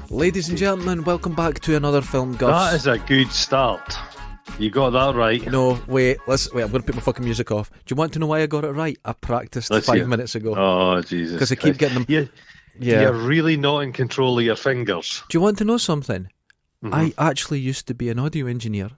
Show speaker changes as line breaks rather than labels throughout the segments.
Ladies and gentlemen, welcome back to another film, Guffs.
That is a good start. You got that right.
No, wait, I'm going to put my fucking music off. Do you want to know why I got it right? I practiced
Let's
5
hear.
minutes ago.
Oh, Jesus.
Because I keep getting them.
Yeah.
Yeah.
You're really not in control of your fingers.
Do you want to know something?
Mhm.
I actually used to be an audio engineer.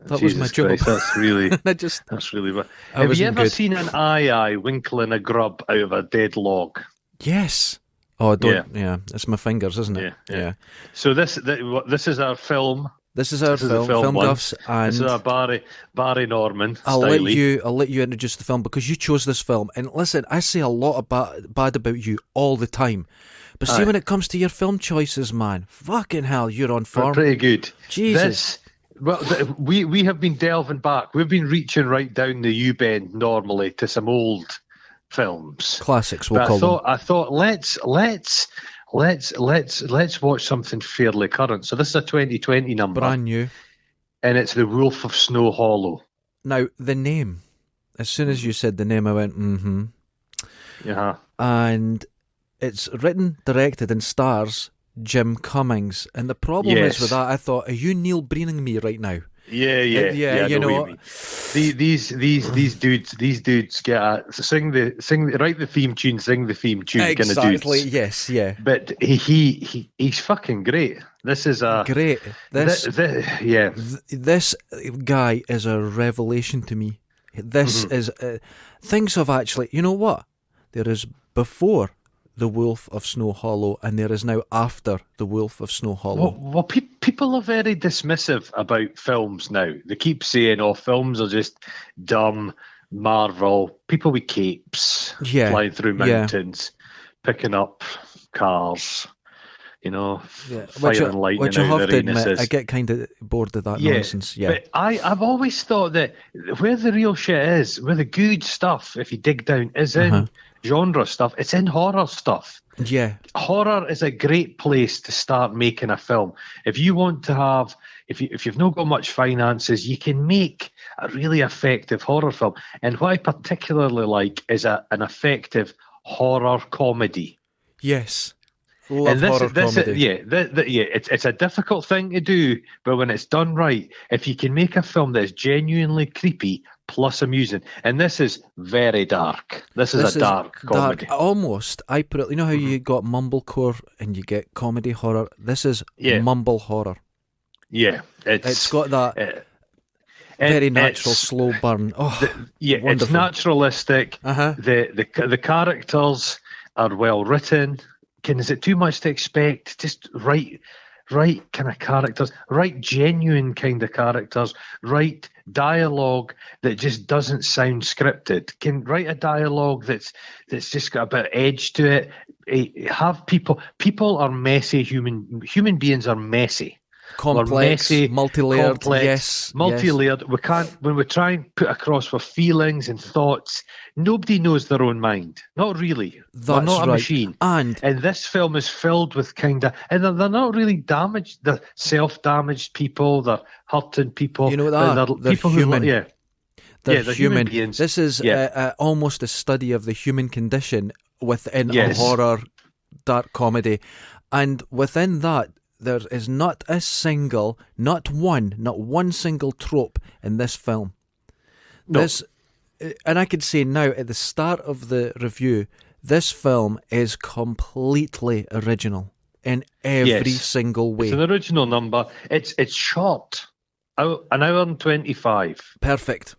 That
Jesus
was my job.
Christ, that's really
That's
really bad.
I
Have you
wasn't
ever
good.
seen an eye winkling a grub out of a dead log?
Yes. Oh, don't. Yeah, it's my fingers, isn't it?
Yeah. So this is our film.
This is our
This is
film,
the film one.
Guffs, and
This is our Barry Norman
I'll
styly.
let you introduce the film because you chose this film. And listen, I say a lot of bad about you all the time, but see,
Aye.
when it comes to your film choices, man, fucking hell, you're on
We're
form.
pretty good.
Jesus.
We have been delving back. We've been reaching right down the U-bend normally to some old films.
Classics, we'll
But
call them.
I thought let's watch something fairly current. So this is a 2020 number,
Brand new.
and it's The Wolf of Snow Hollow.
Now, the name. As soon as you said the name, I went, mm-hmm.
Yeah.
And it's written, directed, and stars Jim Cummings. And the problem is
Yes.
with that, I thought, are you Neil Breening me right now?
Yeah,
you
I
know
what you mean. These dudes get write the theme tune, sing the theme tune, kind of
Exactly,
dudes.
yes, yeah.
But he's fucking great. This is a
Great. This
yeah.
this guy is a revelation to me. This is things have actually. You know what? There is before The Wolf of Snow Hollow, and there is now after The Wolf of Snow Hollow.
Well, people are very dismissive about films now. They keep saying, "Oh, films are just dumb, Marvel, people with capes flying through mountains, picking up cars." Firing lightning
which I
out
have
of
to
the
admit, I
anuses.
get kind of bored of that nonsense. Yeah,
But I've always thought that where the real shit is, where the good stuff, if you dig down, is in genre stuff. It's in horror stuff.
yeah,
Horror is a great place to start making a film. If you want to have, if you've not got much finances, you can make a really effective horror film. And what I particularly like is an effective horror comedy.
yes. Love
And
horror comedy.
it's a difficult thing to do, but when it's done right, if you can make a film that's genuinely creepy plus amusing, and this is very dark. This is a dark comedy.
Almost. I put it. You know how you got mumblecore and you get comedy horror. This is mumble horror.
Yeah,
It's got that
and
very natural
it's-
slow burn. Oh,
it's
wonderful.
naturalistic.
Uh-huh.
The characters are well written. Is it too much to expect? Just right kind of characters, right genuine kind of characters, right dialogue that just doesn't sound scripted. Can write a dialogue that's just got a bit of edge to it. Have people are messy. Human beings are messy.
Complex,
messy,
multi-layered.
complex,
Yes,
multi-layered. We can't, when we try and put across our feelings and thoughts, nobody knows their own mind. Not really. They're
That's
not a
right.
machine.
And
this film is filled with and they're not really damaged. They're self-damaged people. They're hurting people.
You know what they're
people
human.
Who,
they're
they're
human.
beings.
This is almost a study of the human condition within a horror, dark comedy, and within that, there is not one single trope in this film.
No.
And I could say now at the start of the review, this film is completely original in every single way.
It's an original number. It's short. An hour and 25.
Perfect.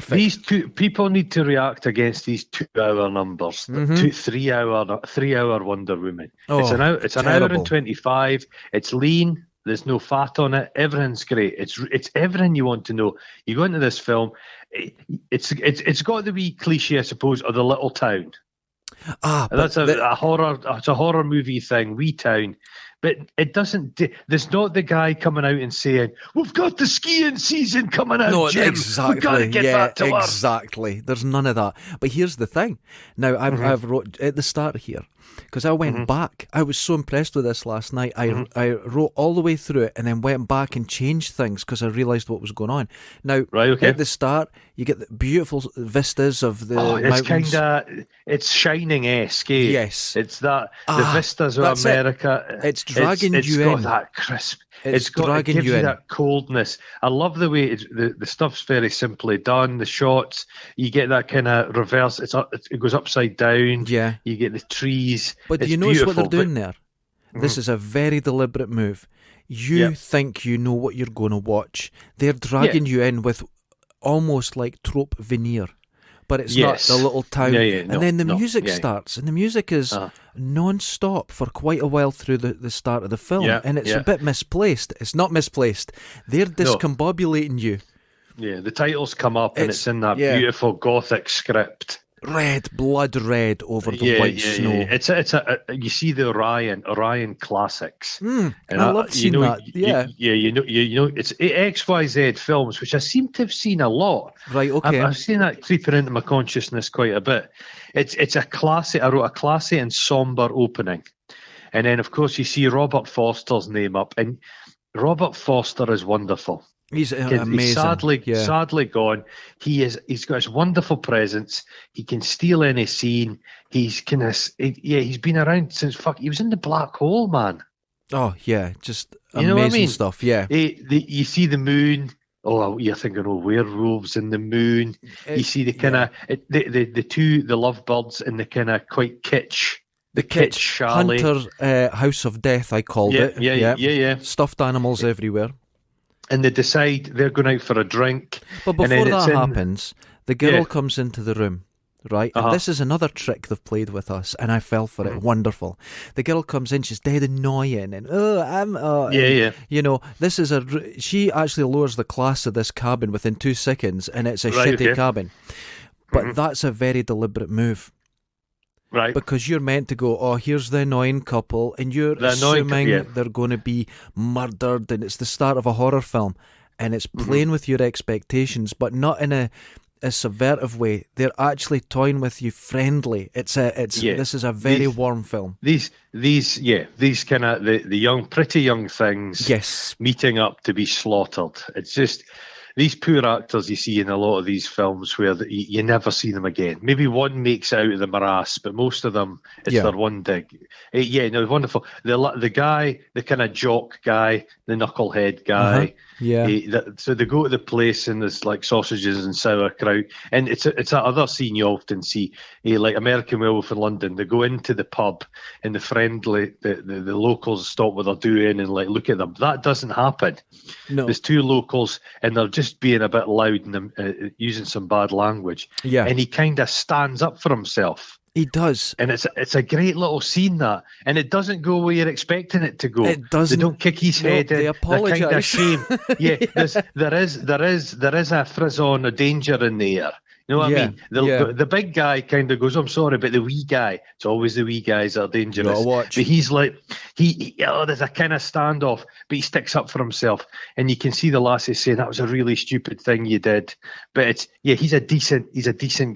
These two people need to react against these 2-hour numbers. The 3-hour Wonder Woman.
Oh,
it's an hour
terrible.
and 25. It's lean. There's no fat on it. Everything's great. It's everything you want to know. You go into this film. It's got the wee cliche, I suppose, of the little town.
But
That's a horror. It's a horror movie thing. Wee town. but it doesn't. There's not the guy coming out and saying, "We've got the skiing season coming out,
No,
Jim.
exactly.
We've got to get
yeah,
back to work."
exactly. There's none of that. But here's the thing. Now, I've wrote at the start here, because I went back. I was so impressed with this last night. I wrote all the way through it and then went back and changed things because I realised what was going on. Now, at the start, you get the beautiful vistas of the mountains.
It's Shining-esque, eh?
Yes.
It's that, the vistas of America.
It's dragging you in.
It's got that crisp. It gives you that coldness. I love the way the stuff's very simply done. The shots, you get that kind of reverse. It goes upside down.
Yeah.
You get the trees.
But do you notice what they're doing there? This is a very deliberate move. You think you know what you're going to watch. They're dragging you in with almost like trope veneer. But it's not the little town. And then the music starts, and the music is non-stop for quite a while through the start of the film. And it's a bit misplaced. It's not misplaced. They're discombobulating you.
Yeah, the titles come up, and it's in that beautiful Gothic script.
Blood red over the white snow.
Yeah. It's you see the Orion classics.
And I love seeing that. Yeah,
you know, it's XYZ films, which I seem to have seen a lot.
Right, okay.
I've seen that creeping into my consciousness quite a bit. It's a classy. I wrote a classy and somber opening, and then of course you see Robert Foster's name up, and Robert Foster is wonderful.
He's amazing.
He's sadly gone. He's got his wonderful presence. He can steal any scene. He's he's been around since he was in The Black Hole, man.
Oh yeah, just amazing stuff. Yeah.
You see the moon. Oh, you're thinking, werewolves in the moon. You see the kind of the lovebirds in the kind of quite kitsch. The kitsch chalet.
Hunter House of Death, I called it.
Yeah.
Stuffed animals everywhere.
And they decide they're going out for a drink.
But before that happens, the girl comes into the room, right? And this is another trick they've played with us, and I fell for it. Wonderful. The girl comes in, she's dead annoying, and you know, this is she actually lowers the class of this cabin within 2 seconds, and it's a shitty cabin. But that's a very deliberate move.
Right.
Because you're meant to go, here's the annoying couple, and you're assuming they're going to be murdered, and it's the start of a horror film, and it's playing with your expectations, but not in a subversive way. They're actually toying with you friendly. This is a very warm film.
These kind of the pretty young things meeting up to be slaughtered. It's just these poor actors you see in a lot of these films where you never see them again. Maybe one makes it out of the morass, but most of them, it's their one dig. Wonderful. The guy, the kind of jock guy, the knucklehead guy. So they go to the place and there's like sausages and sauerkraut. And it's that other scene you often see, like American Werewolf in London. They go into the pub and the locals stop what they're doing and like look at them. That doesn't happen.
No.
There's two locals and they're just being a bit loud and using some bad language. Yeah. And he kind of stands up for himself.
He does.
And it's a great little scene, that. And it doesn't go where you're expecting it to go.
It doesn't.
They don't kick his head in.
They apologise.
They're kind of shame. There is a frisson of danger in the air. You know what I mean? The big guy kind of goes, I'm sorry, but the wee guy, it's always the wee guys that are dangerous.
Watch.
But he's like, there's a kind of standoff, but he sticks up for himself. And you can see the lassie saying, that was a really stupid thing you did. But he's a decent guy.
He's a decent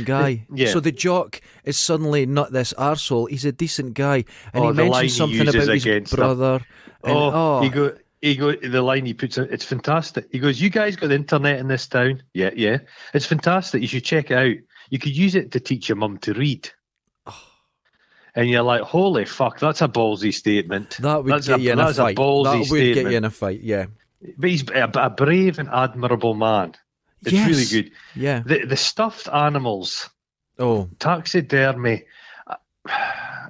guy. So the jock is suddenly not this arsehole. He's a decent guy. And he mentions something about his brother.
The line he puts in, it's fantastic. He goes, you guys got the internet in this town? Yeah. It's fantastic. You should check it out. You could use it to teach your mum to read. And you're like, holy fuck, that's a ballsy statement.
That would get you in a fight. That would get you in a fight, yeah.
But he's a brave and admirable man. It's really good.
Yeah.
The stuffed animals. Taxidermy.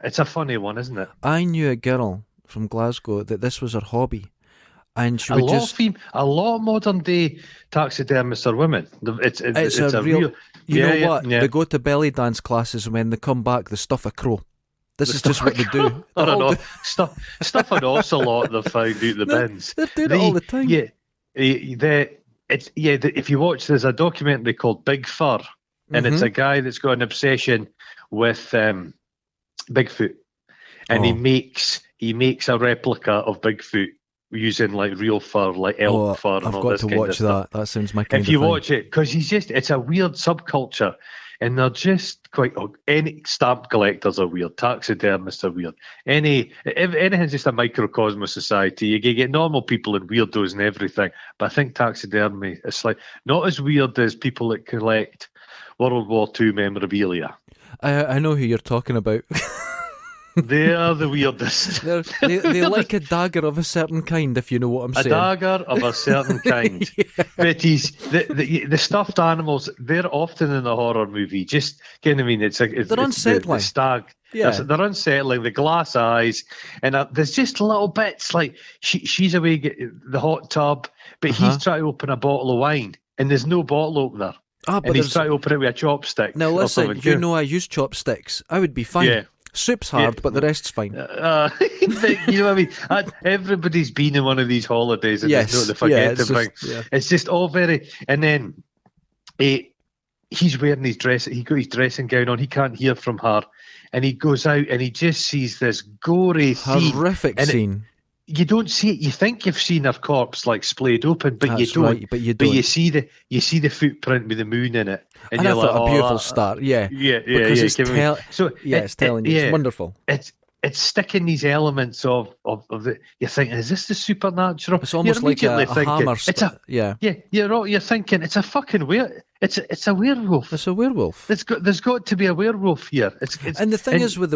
It's a funny one, isn't it?
I knew a girl from Glasgow that this was her hobby. And she
a lot of modern day taxidermists are women. It's a real.
You know what? They go to belly dance classes, and when they come back, they stuff a crow. This is just what they do.
I don't know. Stuff an ocelot they've found out the bins.
They're doing it all the time.
If you watch, there's a documentary called Big Fur, and it's a guy that's got an obsession with Bigfoot. and
Oh.
he makes a replica of Bigfoot using like real fur, like elk fur, and
I've
all
got
this
to
kind
watch
of stuff.
that. That sounds my kind
If
of
you
thing.
watch it, because it's a weird subculture, and they're just quite. Any stamp collectors are weird, taxidermists are weird. Anything's just a microcosm of society. You get normal people and weirdos and everything, but I think taxidermy is like not as weird as people that collect World War II memorabilia.
I know who you're talking about.
They are the weirdest.
They like a dagger of a certain kind, if you know what I'm
A
saying.
dagger of a certain kind. But the stuffed animals, they're often in a horror movie. Just, you know what I mean? It's
unsettling.
The stag.
Yeah.
They're unsettling, the glass eyes. And there's just little bits like she's away get the hot tub, but he's trying to open a bottle of wine and there's no bottle opener.
But
he's trying to open it with a chopstick.
Now listen, you know I use chopsticks. I would be fine.
Yeah.
Soup's hard, but the rest's fine.
But you know what I mean? Everybody's been in one of these holidays and they forget to bring. It's just all very. And then he's wearing his dress. He got his dressing gown on. He can't hear from her, and he goes out and he just sees this gory,
horrific scene.
You don't see it. You think you've seen her corpse like splayed open, but you don't.
Right, but you don't.
But you see the footprint with the moon in it,
and
you're
I thought a beautiful start. Yeah. Because it's it's telling you. It's wonderful.
It's sticking these elements of the. You're thinking, is this the supernatural?
It's almost like a hammer.
You're thinking it's a fucking It's a werewolf.
It's a werewolf.
There's got to be a werewolf here.
And the thing is with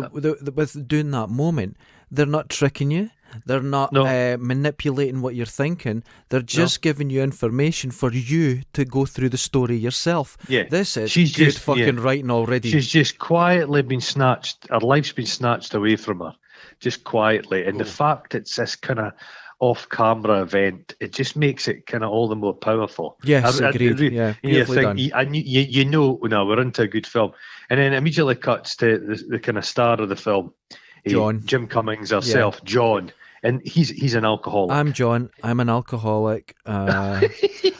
doing that moment, they're not tricking you. They're not manipulating what you're thinking. They're just giving you information for you to go through the story yourself.
Yeah.
This is good fucking writing already.
She's just quietly been snatched. Her life's been snatched away from her, just quietly. And the fact it's this kind of off-camera event, it just makes it kind of all the more powerful.
Yes, agreed. Beautifully done.
You know, now we're into a good film. And then immediately cuts to the kind of star of the film.
John.
Jim Cummings herself, John. And he's an alcoholic.
I'm John. I'm an alcoholic. And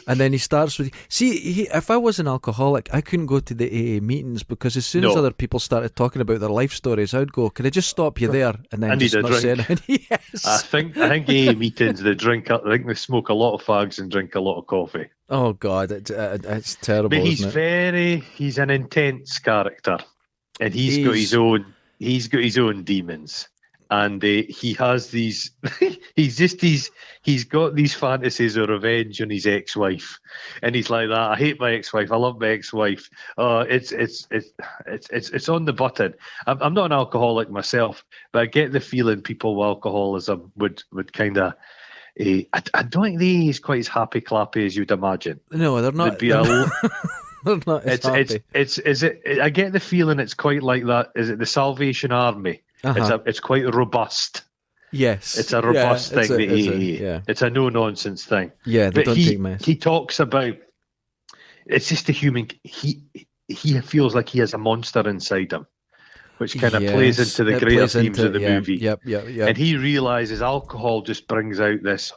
then he starts with... See, if I was an alcoholic, I couldn't go to the AA meetings because as soon as other people started talking about their life stories, I would go, could I just stop you there? And then
I need a drink.
Yes.
I think AA meetings, I think they smoke a lot of fags and drink a lot of coffee.
Oh, God, it's terrible,
but
isn't it?
He's an intense character. And he's got his own demons. And he has these. He's got these fantasies of revenge on his ex-wife, and he's like that. I hate my ex-wife. I love my ex-wife. It's on the button. I'm not an alcoholic myself, but I get the feeling people with alcoholism would kind of. I don't think he's quite as happy clappy as you'd imagine.
No, they're not. They're not as happy.
I get the feeling it's quite like that. Is it the Salvation Army? It's quite robust.
Yes,
it's a robust thing. It's a no-nonsense thing.
Yeah, they don't take mess.
He talks about it's just a human. He feels like he has a monster inside him, which kind of plays into the greater themes of the movie.
Yep.
And he realizes alcohol just brings out this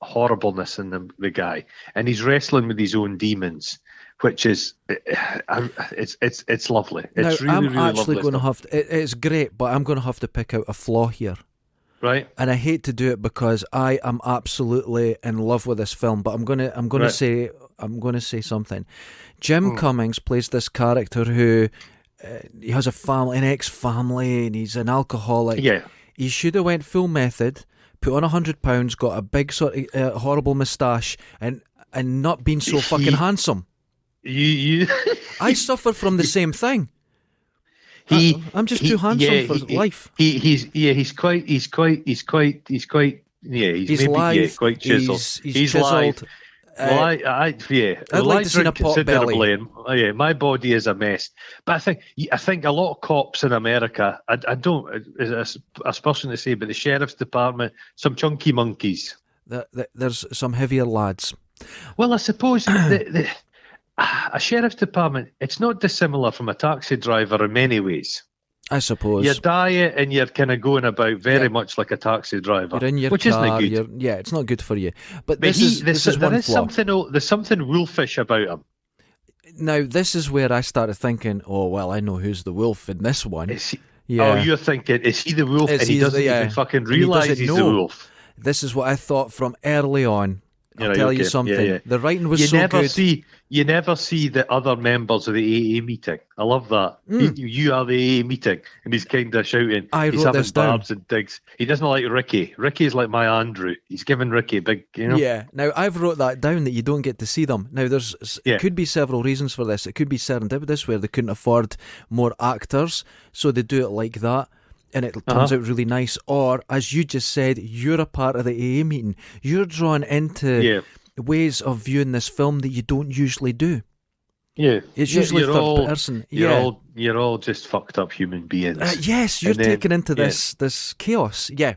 horribleness in the guy, and he's wrestling with his own demons. Which is, it's lovely. It's
now,
really,
I'm
really
actually
lovely
going to have to. It's great, but I'm going to have to pick out a flaw here.
Right.
And I hate to do it because I am absolutely in love with this film. But I'm going to say something. Jim Cummings plays this character who he has a family, an ex-family, and he's an alcoholic.
Yeah.
He should have went full method, put on 100 pounds, got a big sort of horrible moustache, and not been so fucking handsome. I suffer from the same thing. I'm just too handsome for life.
He's quite quite chiseled.
He's chiseled.
I'd
like to see a pot belly.
And, my body is a mess. But I think a lot of cops in America, I don't, as a person to say, but the sheriff's department, some chunky monkeys.
There's some heavier lads.
Well, I suppose a sheriff's department, it's not dissimilar from a taxi driver in many ways.
I suppose.
Your diet and you're kind of going about very much like a taxi driver.
You're in your
which
car.
Isn't good.
It's not good for you. But
there is
flaw.
There's something wolfish about him.
Now, this is where I started thinking, oh, well, I know who's the wolf in this one. Yeah.
Oh, you're thinking, is he the wolf? And he doesn't even fucking realise he's the wolf.
This is what I thought from early on. I'll tell you something.
Yeah.
The writing was so good.
You never see the other members of the AA meeting. I love that. You are the AA meeting, and he's kind of shouting. He's having barbs and digs. He doesn't like Ricky. Ricky is like my Andrew. He's giving Ricky a big,
Yeah. Now, I've wrote that down that you don't get to see them. Now, it could be several reasons for this. It could be serendipitous, where they couldn't afford more actors, so they do it like that. And it turns out really nice. Or, as you just said, you're a part of the AA meeting. You're drawn into ways of viewing this film that you don't usually do.
Yeah.
It's usually third person.
You're all just fucked up human beings.
Yes, you're taken into this chaos. Yeah.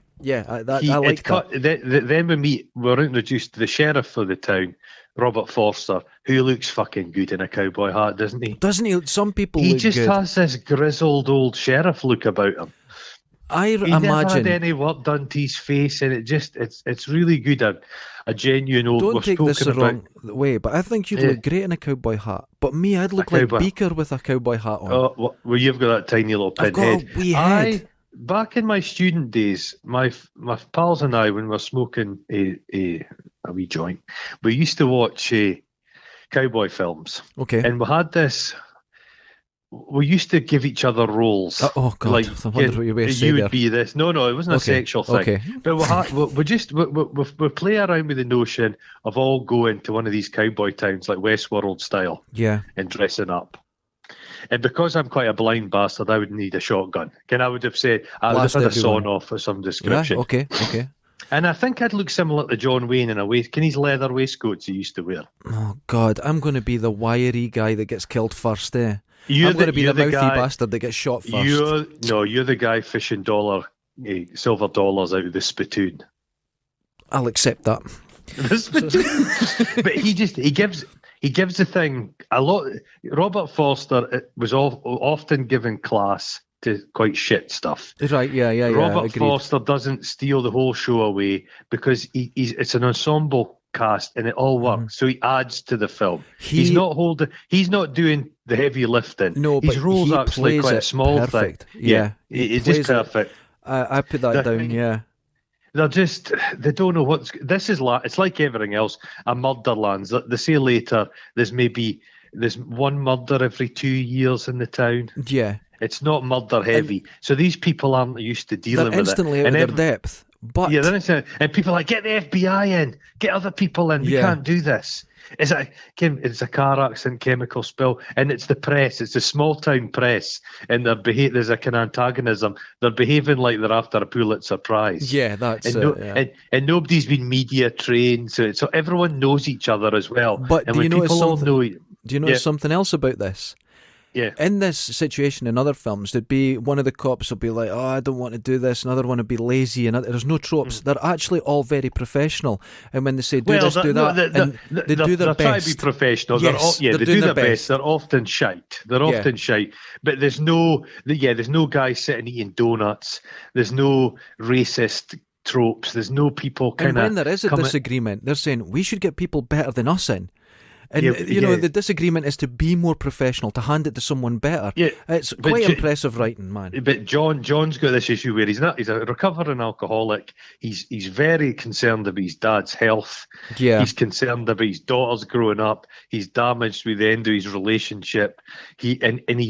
I like that.
Then we're introduced to the sheriff of the town, Robert Forster, who looks fucking good in a cowboy hat, doesn't he?
Doesn't he? Some people
He
look
just
good.
has this grizzled old sheriff look about him. He never had any work done to his face, and it's really good. A genuine old.
Don't take this the wrong way, but I think you'd look great in a cowboy hat. But me, I'd look like Beaker with a cowboy hat on.
Oh, well, you've got that tiny little pinhead.
I've got a wee head.
Back in my student days, my pals and I, when we were smoking a wee joint, we used to watch cowboy films.
Okay.
And we had this. We used to give each other roles.
Oh God!
Like,
I wonder what you were saying.
You would be this. No, it wasn't a sexual thing.
Okay.
But we play around with the notion of all going to one of these cowboy towns, like Westworld style.
Yeah.
And dressing up. And because I'm quite a blind bastard, I would need a shotgun. I would have said I would have had a sawn off of some description.
Yeah, okay.
And I think I'd look similar to John Wayne in a way. Can his leather waistcoats he used to wear?
Oh God, I'm going to be the wiry guy that gets killed first. I'm going to be the mouthy bastard that gets shot first.
You're the guy fishing silver dollars out of the spittoon.
I'll accept that.
But he gives the thing a lot. Robert Forster was often given class to quite shit stuff.
Right, yeah.
Robert Forster doesn't steal the whole show away because it's an ensemble cast and it all works. So he adds to the film. He's not doing the heavy lifting.
No, but
his role's actually quite a small
perfect.
thing. Yeah, it's just perfect.
I put that down. Yeah.
They don't know it's like everything else. A Murderlands. They say later there's one murder every 2 years in the town.
Yeah.
It's not murder heavy. So these people aren't used to dealing with it.
They're instantly out of their depth. But
and people are like, get the FBI in, get other people in. We can't do this. It's a car accident, chemical spill, and it's the press. It's the small town press, and there's a kind of antagonism. They're behaving like they're after a Pulitzer Prize.
Yeah, that's
and nobody's been media trained, so everyone knows each other as well.
But
and
do you notice
something
else about this?
Yeah.
In this situation in other films, there'd be one of the cops will be like, "Oh, I don't want to do this." Another one would be lazy, and there's no tropes. They're actually all very professional. And when they say do this, do that, they do their best.
They're trying to be professional.
Yes,
they do their best. They're often shite. But there's no guy sitting eating donuts. There's no racist tropes. There's no people kind of.
And when there is a disagreement, they're saying we should get people better than us in. And, the disagreement is to be more professional, to hand it to someone better. Yeah, it's quite impressive writing, man.
But John's got this issue where he's a recovering alcoholic. He's very concerned about his dad's health.
Yeah.
He's concerned about his daughter's growing up. He's damaged with the end of his relationship. He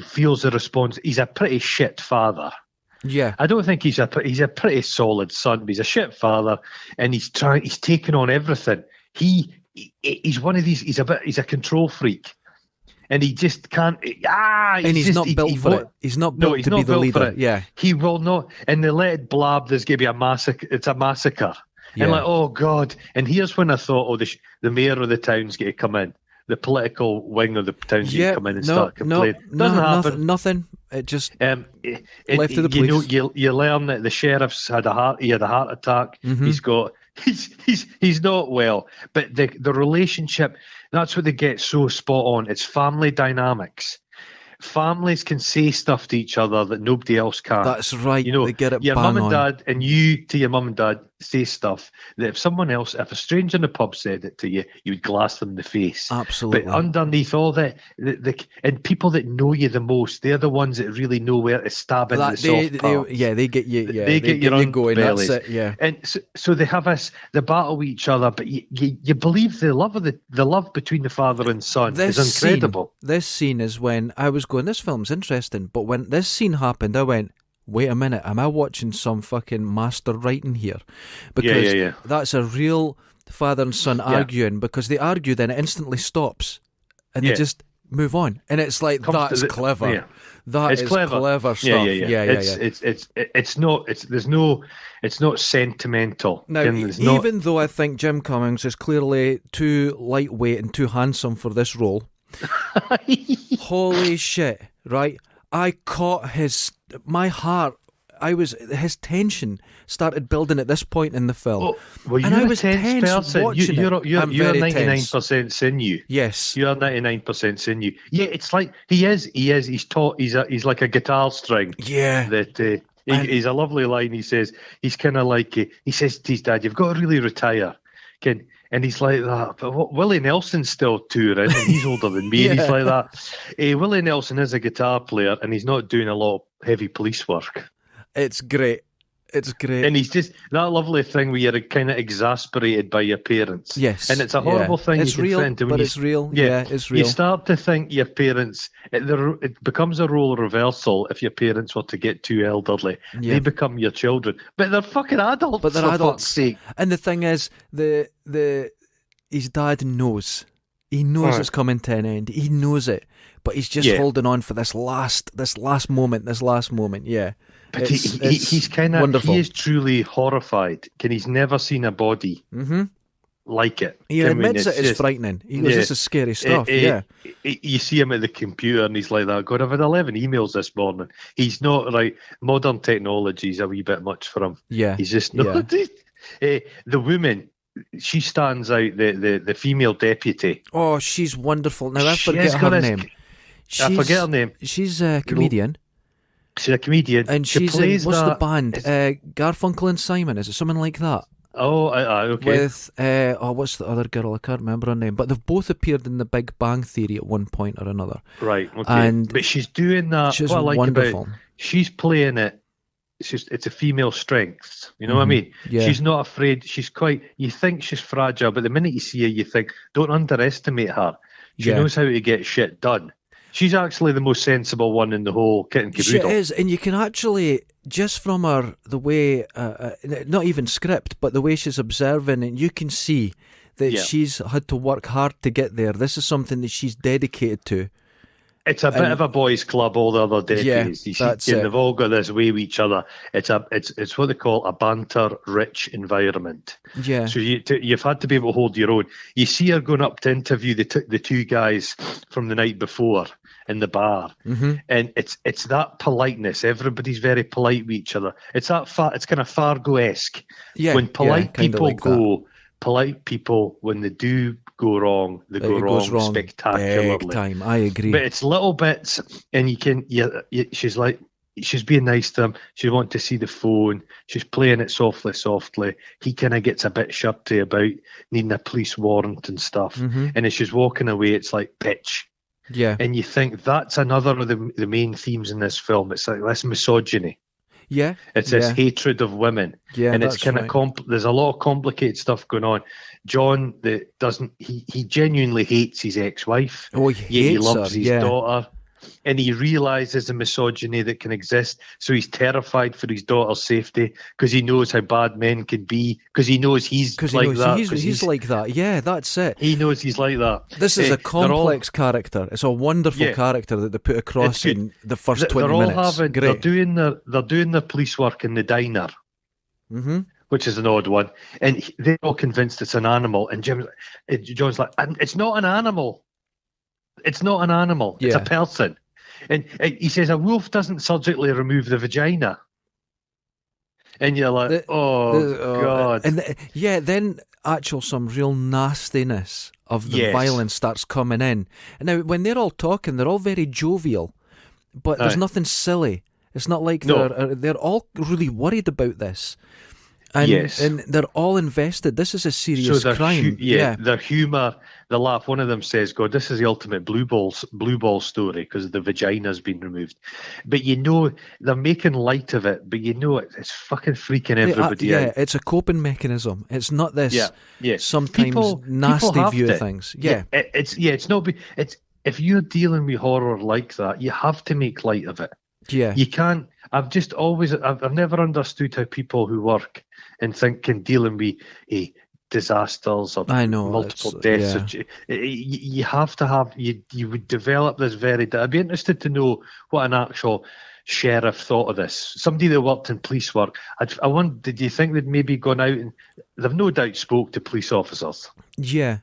feels the response. He's a pretty shit father.
Yeah.
I don't think he's a pretty solid son, but he's a shit father, and he's taking on everything. He's one of these. He's a control freak, and he just can't.
He's not built for it. He's not built to be the leader. Yeah,
he will not. And they let it blab. There's going to be a massacre. It's a massacre. Yeah. And oh God. And here's when I thought, the mayor of the town's going to come in. The political wing of the town's going to come in and start complaining. Doesn't happen.
Nothing. It just left to the police.
You learn that the sheriff's had a heart attack. Mm-hmm. He's not well, but the relationship, that's what they get so spot on. It's family dynamics. Families can say stuff to each other that nobody else can.
That's right.
They
get it.
Your mum and dad, and you to your mum and dad say stuff that if a stranger in the pub said it to you, you would glass them in the face.
Absolutely.
But underneath all that, and people that know you the most, they're the ones that really know where to stab in the soft parts.
They get you. Yeah,
they get your
you going.
Bellies.
That's it. Yeah.
And so they have the battle with each other, but you believe the love between the father and son is incredible.
This scene is when I was going, this film's interesting, but when this scene happened, I went, wait a minute, am I watching some fucking master writing here? Because that's a real father and son arguing, because they argue, then it instantly stops, and they just move on, and it's like, that's clever. Yeah. That is clever stuff. It's not sentimental. Now, even though I think Jim Cummings is clearly too lightweight and too handsome for this role, holy shit, right? I caught his tension started building at this point in the film.
Well,
and I was
tense person.
Watching
you're
it.
You're 99% sinew.
Yes,
you're 99% sinew. Yeah, it's like he is. He's like a guitar string.
Yeah,
that he's a lovely line. He says he's kind of like he says to his dad, "You've got to really retire." And he's like that. But Willie Nelson's still touring, and he's older than me, and he's like that. Willie Nelson is a guitar player, and he's not doing a lot of heavy police work.
It's great. It's great.
And he's just that lovely thing where you're kind of exasperated by your parents.
Yes.
And it's a horrible thing.
It's real, it's real. Yeah, it's real.
You start to think your parents, it becomes a role reversal if your parents were to get too elderly. Yeah. They become your children. But they're fucking adults.
But they're adults.
Sake.
And the thing is, his dad knows. He knows it's coming to an end. He knows it. But he's just holding on for this last moment. Yeah.
But he's kind of wonderful. He is truly horrified. He's never seen a body like it.
He admits it's frightening. He goes, "This is scary stuff."
You see him at the computer, and he's like that. God, I've had 11 emails this morning. He's not right. Modern technology's a wee bit much for him.
Yeah,
he's just not. The woman. She stands out. The female deputy.
Oh, she's wonderful. Now I forget her name.
I forget her name.
She's a comedian.
She's a comedian.
And she's in, what's the band? Garfunkel and Simon, is it something like that?
Oh, okay.
With, what's the other girl? I can't remember her name. But they've both appeared in The Big Bang Theory at one point or another.
Right, okay. But she's doing that.
She's
what I like
wonderful.
She's playing it. It's a female strength. You know what I mean?
Yeah.
She's not afraid. You think she's fragile, but the minute you see her, you think, don't underestimate her. She knows how to get shit done. She's actually the most sensible one in the whole kit and caboodle.
She is, and you can actually, just from her, the way, not even script, but the way she's observing, and you can see that she's had to work hard to get there. This is something that she's dedicated to.
It's a bit of a boys' club. All the other decades, they've all got this way with each other. It's what they call a banter-rich environment.
Yeah.
So you've had to be able to hold your own. You see her going up to interview the two guys from the night before in the bar, and it's that politeness. Everybody's very polite with each other. It's it's kind of Fargo-esque.
Yeah.
When polite people like go, polite people when they do go wrong, they go wrong spectacularly.
Big time, I agree.
But it's little bits, and she's like, she's being nice to him. She wants to see the phone. She's playing it softly. He kind of gets a bit shirty about needing a police warrant and stuff. And as she's walking away, it's like, bitch.
Yeah.
And you think that's another of the main themes in this film. It's like this misogyny.
Yeah.
It's this hatred of women.
Yeah.
And it's kind of there's a lot of complicated stuff going on. John he genuinely hates his ex-wife.
Oh, he
loves
her.
his daughter. And he realises the misogyny that can exist. So he's terrified for his daughter's safety because he knows how bad men can be, because he knows he's like that.
He's like that. Yeah, that's it.
He knows he's like that.
This is a complex character. It's a wonderful character that they put across in the first 20 minutes. Great.
They're doing their police work in the diner, which is an odd one. And they're all convinced it's an animal. And John's like, it's not an animal. It's not an animal. It's a person. And he says a wolf doesn't surgically remove the vagina. And you're like, God.
And then some real nastiness of the violence starts coming in. And now when they're all talking, they're all very jovial, but there's nothing silly. It's not like they're all really worried about this. And,
Yes.
and they're all invested. This is a
So
serious crime.
their humor, the laugh. One of them says, "God, this is the ultimate blue ball story because the vagina's been removed." But they're making light of it. But it's fucking freaking everybody out.
It's a coping mechanism. It's not this sometimes
People
nasty
have
view
to.
of things. Yeah.
It's not. It's if you're dealing with horror like that, you have to make light of it.
Yeah.
You can't. I've never understood how people who work and think in dealing with disasters or multiple deaths. Yeah. You have to have. You would develop this I'd be interested to know what an actual sheriff thought of this. Somebody that worked in police work. I wonder, did you think they'd maybe gone out and they've no doubt spoke to police officers?
Yeah.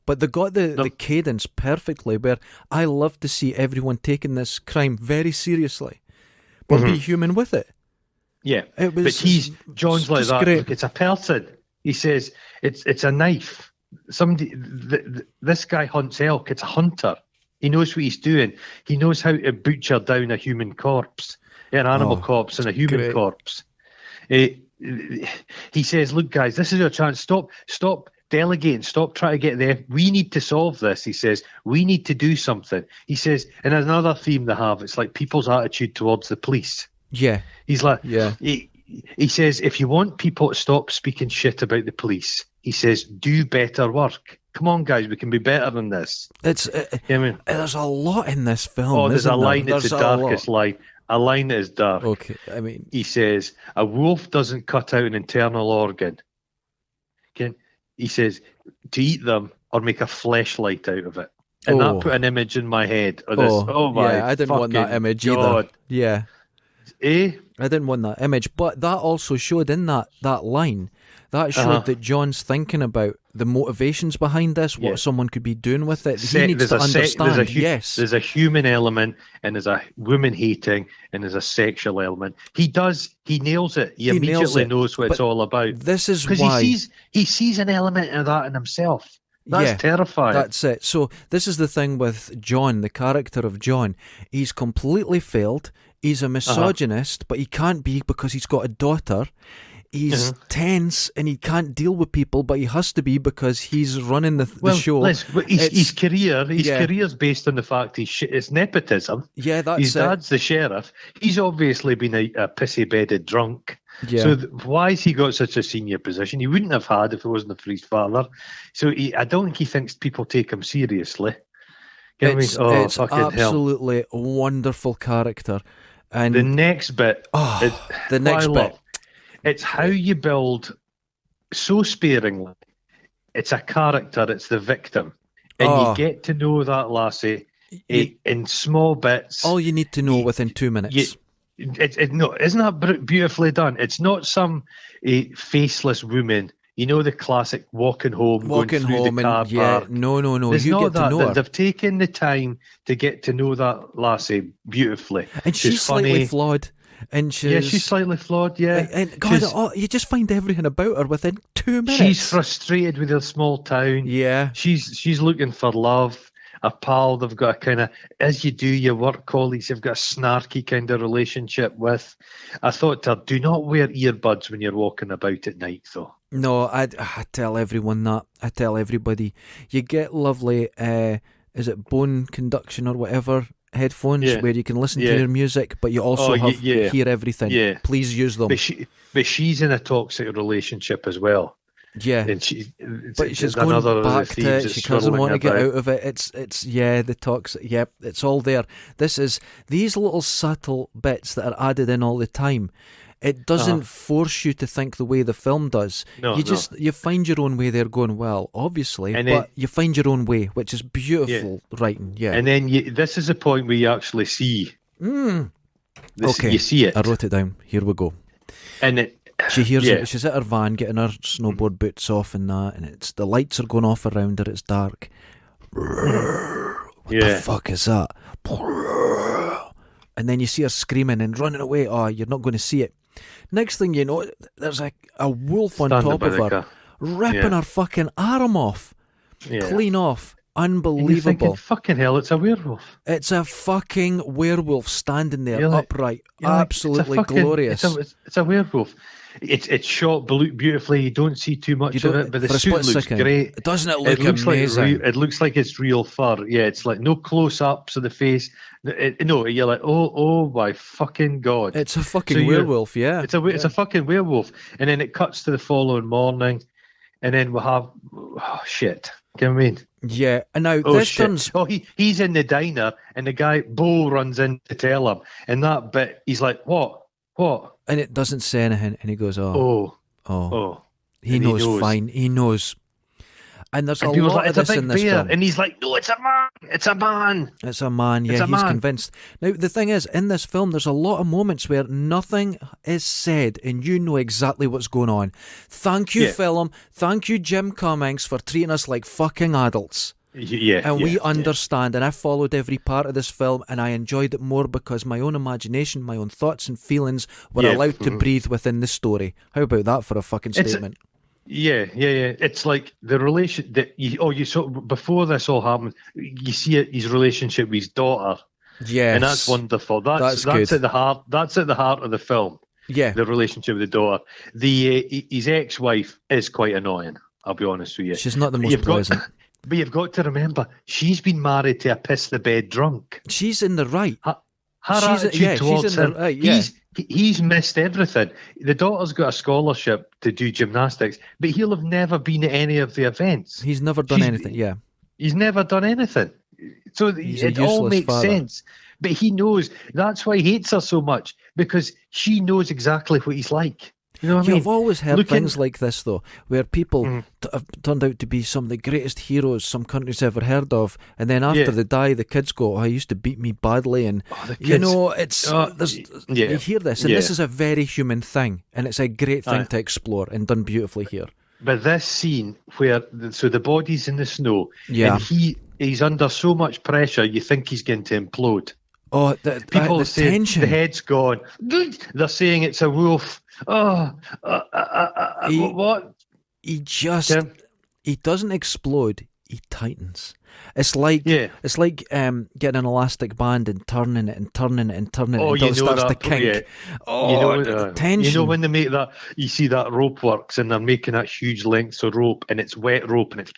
But they got the cadence perfectly. Where I love to see everyone taking this crime very seriously, but be human with it.
Yeah, John's like that.
Great.
Look, it's a person. He says it's a knife. This guy hunts elk. It's a hunter. He knows what he's doing. He knows how to butcher down a human corpse, an animal corpse, and a human corpse. He says, "Look, guys, this is your chance. Stop delegating. Stop trying to get there. We need to solve this." He says, "We need to do something." He says, and another theme they have, it's like people's attitude towards the police.
Yeah.
He's like, he says, if you want people to stop speaking shit about the police, he says, do better work. Come on, guys, we can be better than this.
There's a lot in this film.
Oh, there's a line that's the darkest line. A line that is dark.
Okay, I mean,
he says, a wolf doesn't cut out an internal organ. He says, to eat them or make a fleshlight out of it. And that put an image in my head. Of this.
I didn't want that image either. Yeah.
I
didn't want that image, but that also showed in that line, that showed that John's thinking about the motivations behind this, what someone could be doing with it. He needs to understand,
there's a human element, and there's a woman hating, and there's a sexual element. He nails it. He immediately knows what it's all about.
This is why...
he sees an element of that in himself. That's terrifying.
That's it. So this is the thing with John, the character of John. He's completely failed. He's a misogynist, but he can't be because he's got a daughter. He's tense and he can't deal with people, but he has to be because he's running the show.
His career's based on the fact it's nepotism.
Yeah, that's
his dad's the sheriff. He's obviously been a pissy-bedded drunk. Yeah. So why has he got such a senior position? He wouldn't have had if it wasn't for his father. So I don't think he thinks people take him seriously.
It's absolutely a wonderful character. And
the next bit, it's how you build so sparingly. It's a character, it's the victim. And you get to know that lassie in small bits.
All you need to know within 2 minutes.
Isn't that beautifully done? It's not some faceless woman. You know the classic walking home going through the car park.
No.
There's
you
not
get
that.
to know her.
They've taken the time to get to know that lassie beautifully.
And she's slightly flawed. And
she's slightly flawed,
And God, you just find everything about her within 2 minutes.
She's frustrated with her small town.
Yeah.
She's looking for love. A pal they've got a kind of, as you do your work colleagues, you've got a snarky kind of relationship with. I thought to her, do not wear earbuds when you're walking about at night, though.
No, I tell everyone that. I tell everybody. You get lovely, is it bone conduction or whatever, headphones where you can listen to your music, but you also hear everything. Yeah. Please use them.
But she's in a toxic relationship as well.
Yeah,
and
she's going back to it. She doesn't want to get out of it. It's the toxic. Yep, it's all there. These little subtle bits that are added in all the time. It doesn't force you to think the way the film does. No, you find your own way there, going, well, obviously, but you find your own way, which is beautiful writing. Yeah,
and then this is the point where you actually see.
Okay,
you see it.
I wrote it down. Here we go.
And
she hears it. She's at her van getting her snowboard boots off and that, and the lights are going off around her. It's dark. What the fuck is that? And then you see her screaming and running away. Oh, you're not going to see it. Next thing you know, there's a wolf on top of her, ripping her fucking arm off, clean off.
And you're thinking,
Unbelievable.
fucking hell, it's a werewolf.
It's a fucking werewolf standing there
You're like-
upright.
You're like,
Absolutely
it's a fucking,
glorious.
It's a werewolf. It's shot beautifully. You don't see too much
You
of
don't-
it, but the
for a
suit
split
looks
second.
great.
Doesn't it look
It looks
amazing?
it looks like it's real fur. Yeah, it's like no close-ups of the face. No, you're like, oh my fucking god!
It's a fucking
So you're-
werewolf, yeah.
It's a fucking werewolf. And then it cuts to the following morning, and then we have shit. You know what I mean?
Yeah, and now
Oh
this
shit!
turns.
Oh, he's in the diner, and the guy Bo runs in to tell him, and that bit he's like, what?
And it doesn't say anything, and he goes,
Oh,
oh. He
And he
knows,
knows.
fine. He knows. And there's a
and he was
lot
like,
of
it's a
this
big
in this
bear,
film.
and he's like, no, it's a man. It's a man.
It's a man, yeah,
It's a
he's
man.
convinced. Now, the thing is, in this film, there's a lot of moments where nothing is said and you know exactly what's going on. Thank you,
Yeah.
film. Thank you, Jim Cummings, for treating us like fucking adults.
Yeah,
And
yeah,
we
yeah.
understand, and I followed every part of this film, and I enjoyed it more because my own imagination, my own thoughts and feelings were
Yeah,
allowed to
mhm.
breathe within the story. How about that for a fucking
It's-
statement?
Yeah. It's like the relation that you saw before this all happened. You see his relationship with his daughter,
Yes.
and that's wonderful. That's
good.
at the heart. That's at the heart of the film.
Yeah.
The relationship with the daughter. His ex-wife is quite annoying. I'll be honest with you.
She's not the most
You've got-
pleasant.
But you've got to remember, she's been married to a piss the bed drunk.
She's in the right.
Her
She's-
attitude
yeah, she's
towards
in the
him,
right, yeah.
he's missed everything. The daughter's got a scholarship to do gymnastics, but he'll have never been at any of the events.
He's never done
She's-
anything, yeah.
He's never done anything. So
He's a
it all
useless
makes
father.
sense. But he knows. That's why he hates her so much, because she knows exactly what he's like. You know what I mean?
I've always heard
Looking-
things like this, though, where people
Mhm.
have turned out to be some of the greatest heroes some country's ever heard of, and then after
Yeah.
they die, the kids go, "Oh, I used to beat me badly," and
Oh, the
you
kids.
know, it's there's,
yeah.
you hear this, and
Yeah.
this is a very human thing, and it's a great thing
Aye.
to explore and done beautifully here.
But this scene where the body's in the snow,
Yeah.
and he's under so much pressure, you think he's going to implode.
Oh,
People
the
say
tension.
the head's gone. They're saying it's a wolf. Oh,
He-
what?
He just
Yeah.
he doesn't explode. He tightens. It's like
Yeah.
it's like getting an elastic band and turning it and turning it and turning it
Oh,
until
you
it
know
starts to
that.
kink.
Yeah.
Oh,
You know,
the tension.
you know when they make that, you see that rope works and they're making that huge lengths of rope and it's wet rope and it's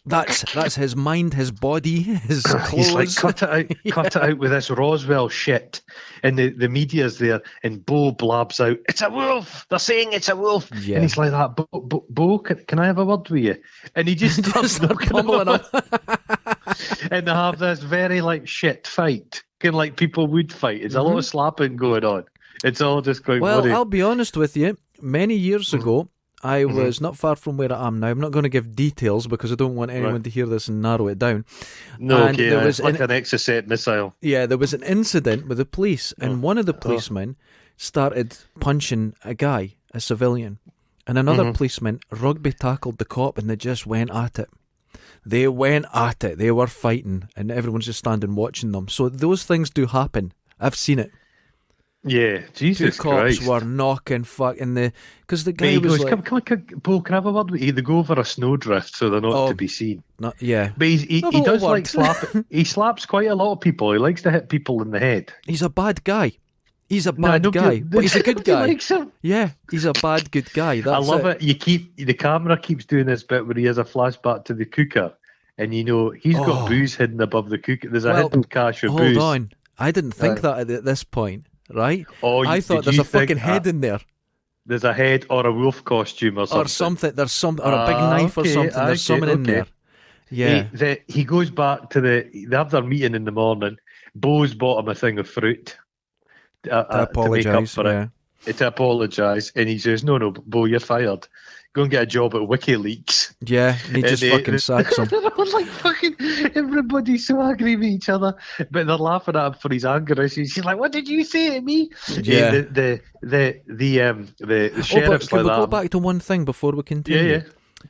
That's his mind, his body, his clothes.
he's like cut it out with this Roswell shit, and the media's there and Bo blabs out, it's a wolf. They're saying it's a wolf,
Yeah.
and he's like that. Bo, can I have a word with you? And he just starts
Start
knocking
pummeling
him.
him.
And they have this very like shit fight, kind of like people would fight. It's a lot of slapping going on. It's all just quite
Well,
funny.
I'll be honest with you. Many years
Mm-hmm.
ago, I was not far from where I am now. I'm not going to give details because I don't want anyone
Right.
to hear this and narrow it down.
No,
and
okay,
there
it's
was
like
an-
an Exocet missile.
Yeah, there was an incident with the police, and one of the policemen started punching a guy, a civilian, and another policeman rugby tackled the cop, and they just went at it. They went at it. They were fighting, and everyone's just standing watching them. So those things do happen. I've seen it.
Yeah, Jesus
Two cops
Christ.
were knocking fucking because the
But
guy
he
was
goes,
like,
come, Paul, can I have a word with you? They go over a snowdrift so they're not
Oh.
to be seen.
yeah,
But he
Have a
does
little
like
word.
slap. He slaps quite a lot of people. He likes to hit people in the head.
he's a bad guy. He's a
No,
bad
nobody-
guy, but he's a good
nobody
guy.
likes him.
Yeah, he's a bad good guy. That's
I love it. The camera keeps doing this bit where he has a flashback to the cooker, and you know he's
Oh.
got booze hidden above the cooker. There's a
Well,
hidden cache of
Hold
booze.
on, I didn't think
Aye.
that at this point. Right?
Oh,
I thought
did
there's
you
a fucking
think
head
that?
in there.
There's a head or a wolf costume or something.
Or something. There's some, or a big
Ah,
knife or
okay,
something. There's something in
okay.
there. Yeah.
He goes back to they have their meeting in the morning. Bo's bought him a thing of fruit
To
to make up
apologise.
for
Yeah.
it. To apologise, and he says, "No, Bo, you're fired. Go and get a job at WikiLeaks."
Yeah. And he just
And
fucking sacks him.
They're like fucking everybody's so angry with each other, but they're laughing at him for his anger issues. She's like, "What did you say to me?"
Yeah.
The
Oh,
sheriff's
but can we
like
go
that.
back to one thing before we continue?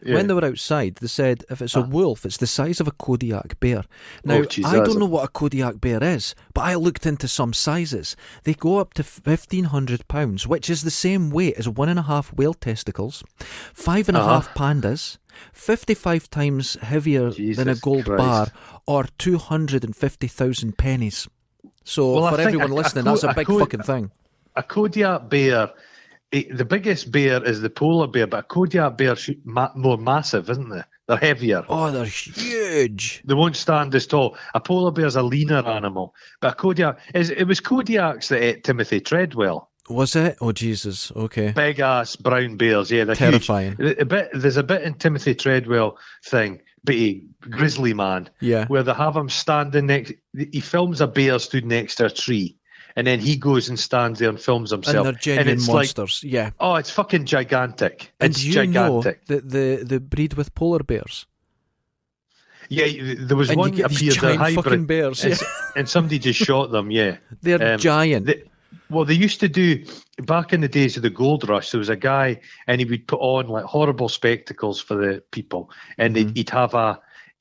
Yeah.
When they were outside, they said if it's a wolf, it's the size of a Kodiak bear. Now,
Jesus.
I don't know what a Kodiak bear is, but I looked into some sizes. They go up to £1,500, which is the same weight as 1.5 whale testicles, 5.5 pandas, 55 times heavier than a
Jesus
gold
Christ.
bar, or 250,000 pennies. So
Well, I
for
think
everyone listening, that's a big fucking thing.
A Kodiak bear, the biggest bear is the polar bear, but a Kodiak bear more massive, isn't they? They're heavier.
Oh, they're huge.
They won't stand as tall. A polar bear's a leaner animal, but a Kodiak it was Kodiaks that ate Timothy Treadwell.
Was it? Oh, Jesus. Okay.
Big ass brown bears, yeah, they're
Terrifying.
huge. There's a bit in Timothy Treadwell thing, Grizzly Man,
Yeah.
where they have him standing next. He films a bear stood next to a tree, and then he goes and stands there and films himself.
And they're genuine
it's
monsters. Yeah.
Oh, it's fucking gigantic.
And
It's
do you
gigantic.
know that the breed with polar bears?
Yeah, there was
And
one
you get these
appeared, a
giant fucking
hybrid,
bears.
and, and somebody just shot them. Yeah,
They're giant.
They used to do back in the days of the gold rush. There was a guy, and he would put on like horrible spectacles for the people, and he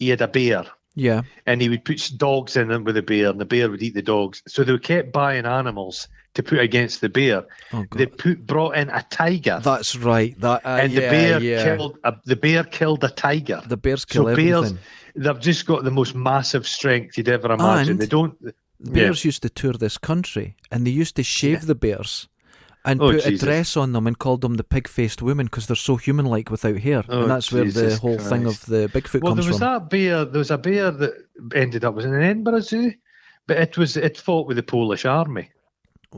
had a bear,
Yeah.
and he would put dogs in them with the bear, and the bear would eat the dogs. So they kept buying animals to put against the bear.
Oh, God.
They brought in a tiger.
That's right. That
and the bear killed a tiger.
The bears kill everything.
They've just got the most massive strength you'd ever imagine.
And
they don't.
Bears used to tour this country, and they used to shave the bears and put a dress on them and called them the pig-faced women because they're so human-like without hair. And that's where the whole thing of the Bigfoot comes from.
There was a bear that ended up in an Edinburgh Zoo, but it fought with the Polish army.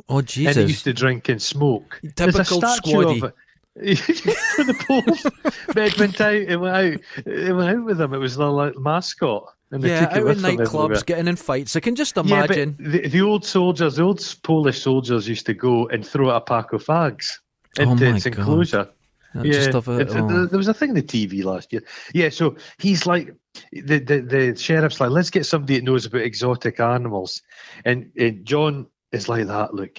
Oh, Jesus.
And it used to drink and smoke.
Typical squaddy.
For the Poles. But it went out with them. It was their like, mascot. And they took it
out
with
in
them
nightclubs,
everywhere.
getting in fights. I can just imagine.
Yeah, but the old soldiers, the old Polish soldiers used to go and throw a pack of fags into its enclosure.
There
was a thing on the TV last year. Yeah, so he's like, the sheriff's like, let's get somebody that knows about exotic animals. And John is like that, look.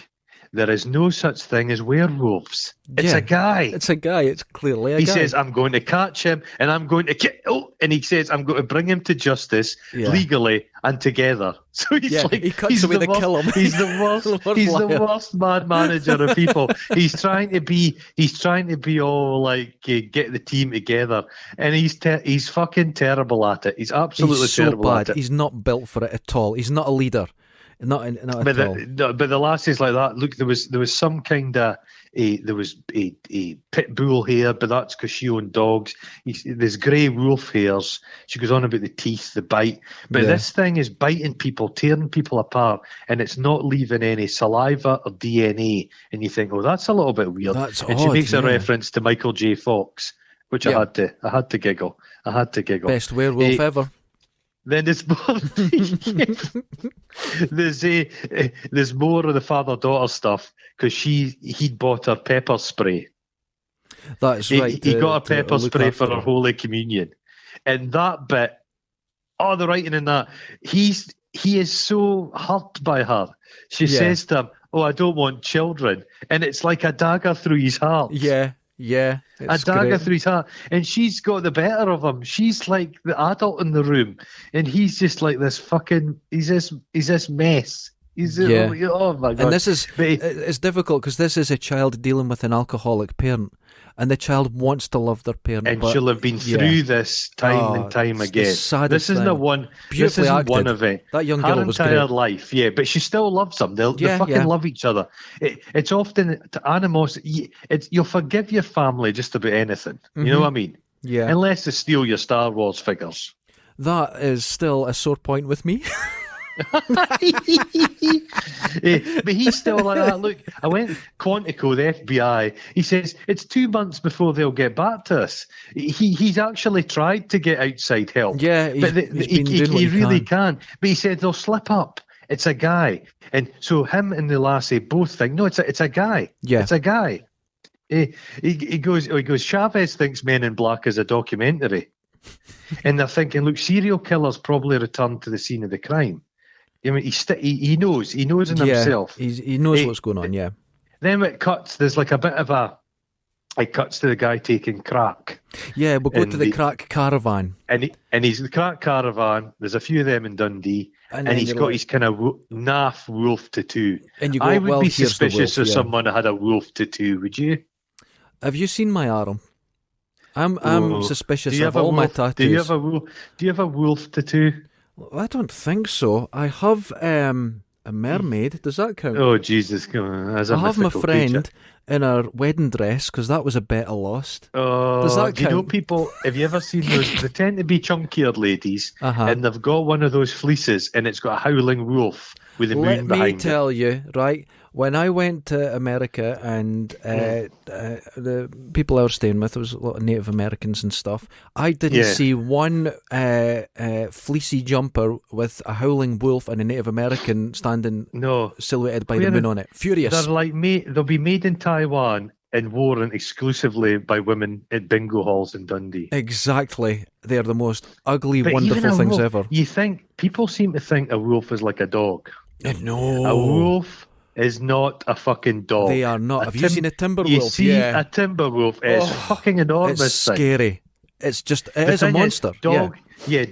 There is no such thing as werewolves. It's a guy.
It's a guy. It's clearly a guy.
He says, I'm going to catch him and I'm going to and he says, I'm going to bring him to justice legally and together. So he's like,
he cuts away to kill him.
He's the worst. He's the worst mad manager of people. He's trying to be all like, get the team together. And he's fucking terrible at it. He's absolutely terrible at it.
He's not built for it at all. He's not a leader. Not at all.
But the lassies like that. Look, there was some kind of there was a pit bull hair, but that's because she owned dogs. There's grey wolf hairs. She goes on about the teeth, the bite. But this thing is biting people, tearing people apart, and it's not leaving any saliva or DNA. And you think, oh, that's a little bit weird.
That's
and
odd,
she makes a reference to Michael J. Fox, which I had to giggle.
Best werewolf ever.
Then there's more. There's more of the father-daughter stuff because he'd bought her pepper spray.
That's right.
He got a pepper spray for her Holy Communion, and that bit, the writing in that, he is so hurt by her. She says to him, "Oh, I don't want children," and it's like a dagger through his heart.
Yeah,
a dagger through his heart, and she's got the better of him. She's like the adult in the room, and he's just like this fucking. He's this mess. Oh my God!
And this is it's difficult because this is a child dealing with an alcoholic parent, and the child wants to love their parent,
and she'll have been through this time and time again. This isn't one. This isn't one event.
That young girl was
entire
great.
life, but she still loves them. They fucking love each other. It's often to animosity. You'll forgive your family just about anything. You know what I mean?
Yeah.
Unless they steal your Star Wars figures.
That is still a sore point with me.
But he's still like that. Look, I went Quantico, the FBI. He says it's 2 months before they'll get back to us. He's actually tried to get outside help.
Yeah,
he really can. But he said they'll slip up. It's a guy, and so him and the lassie both think no, it's a guy.
Yeah,
it's a guy. He goes. Chavez thinks Men in Black is a documentary, and they're thinking, look, serial killers probably returned to the scene of the crime. I mean, he knows in himself.
He knows what's going on. Yeah.
Then it cuts. There's like a bit of it cuts to the guy taking crack.
Yeah, we'll go to the crack caravan.
And he's the crack caravan. There's a few of them in Dundee, and he's got his kind of naff wolf tattoo.
And you go,
I would be suspicious
of
someone that had a wolf tattoo. Would you?
Have you seen my arm? I'm
Do
suspicious
you
of
have a
all my
wolf? Do you
tattoos.
have a wolf? Do you have a wolf tattoo?
I don't think so. I have a mermaid. Does that count?
Oh Jesus, come on, as a
I have my
mythical creature.
friend in her wedding dress because that was a bet I lost. Does
Oh,
that
do you know
count?
people? Have you ever seen those? They tend to be chunkier ladies,
Uh-huh.
and they've got one of those fleeces, and it's got a howling wolf with the
Let
moon
me
behind it.
tell you, right? When I went to America and the people I was staying with, there was a lot of Native Americans and stuff. I didn't
Yeah.
see one fleecy jumper with a howling wolf and a Native American standing
No,
silhouetted by
Where
the moon
are-
on it. Furious.
they're like they'll be made in Taiwan and worn exclusively by women at bingo halls in Dundee.
Exactly. They're the most ugly,
But even
wonderful
a
things
wolf,
ever.
you think people seem to think a wolf is like a dog.
No.
A wolf is not a fucking dog.
They are not. Have you seen a timber
You
wolf?
see
Yeah.
a timber wolf, it's fucking enormous.
It's
thing.
scary. It's just, it
The
is a
thing
monster.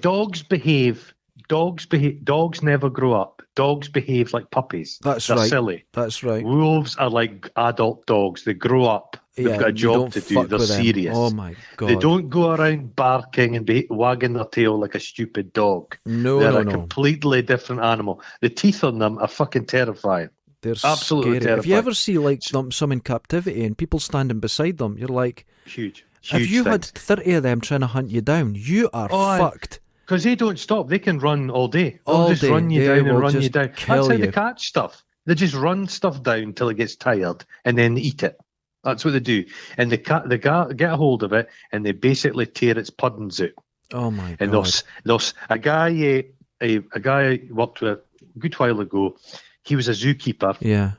dogs behave. Dogs never grow up. Dogs behave like puppies.
That's
They're
right.
silly.
That's right.
Wolves are like adult dogs. They grow up. They've got a
you
job
don't
to do.
fuck
They're
with them.
serious.
Oh my god.
They don't go around barking and wagging their tail like a stupid dog.
No,
They're
no,
a
no.
completely different animal. The teeth on them are fucking terrifying.
They're
absolutely
scary. If you
terrifying.
ever see like some in captivity and people standing beside them, you're like,
Huge.
if you had
things.
30 of them trying to hunt you down, you are
aye.
fucked.
Because they don't stop. They can run all day. They'll
All
just
day.
run you
They
down
will
and run
just
you down.
kill
That's how
you.
they catch stuff. They just run stuff down till it gets tired and then they eat it. That's what they do. And they get a hold of it and they basically tear its puddings out.
Oh my god.
And a guy I worked with a good while ago, he was a zookeeper
Yeah.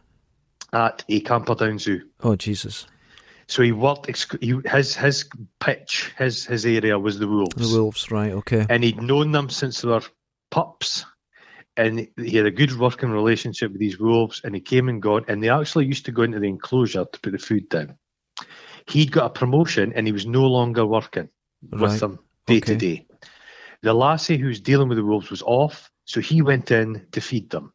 at a Camperdown Zoo.
Oh Jesus.
So he worked. His pitch, his area was the wolves.
The wolves, right? Okay.
And he'd known them since they were pups, and he had a good working relationship with these wolves. And he came and gone, and they actually used to go into the enclosure to put the food down. He'd got a promotion, and he was no longer working
Right.
with them day to day. The lassie who was dealing with the wolves was off, so he went in to feed them.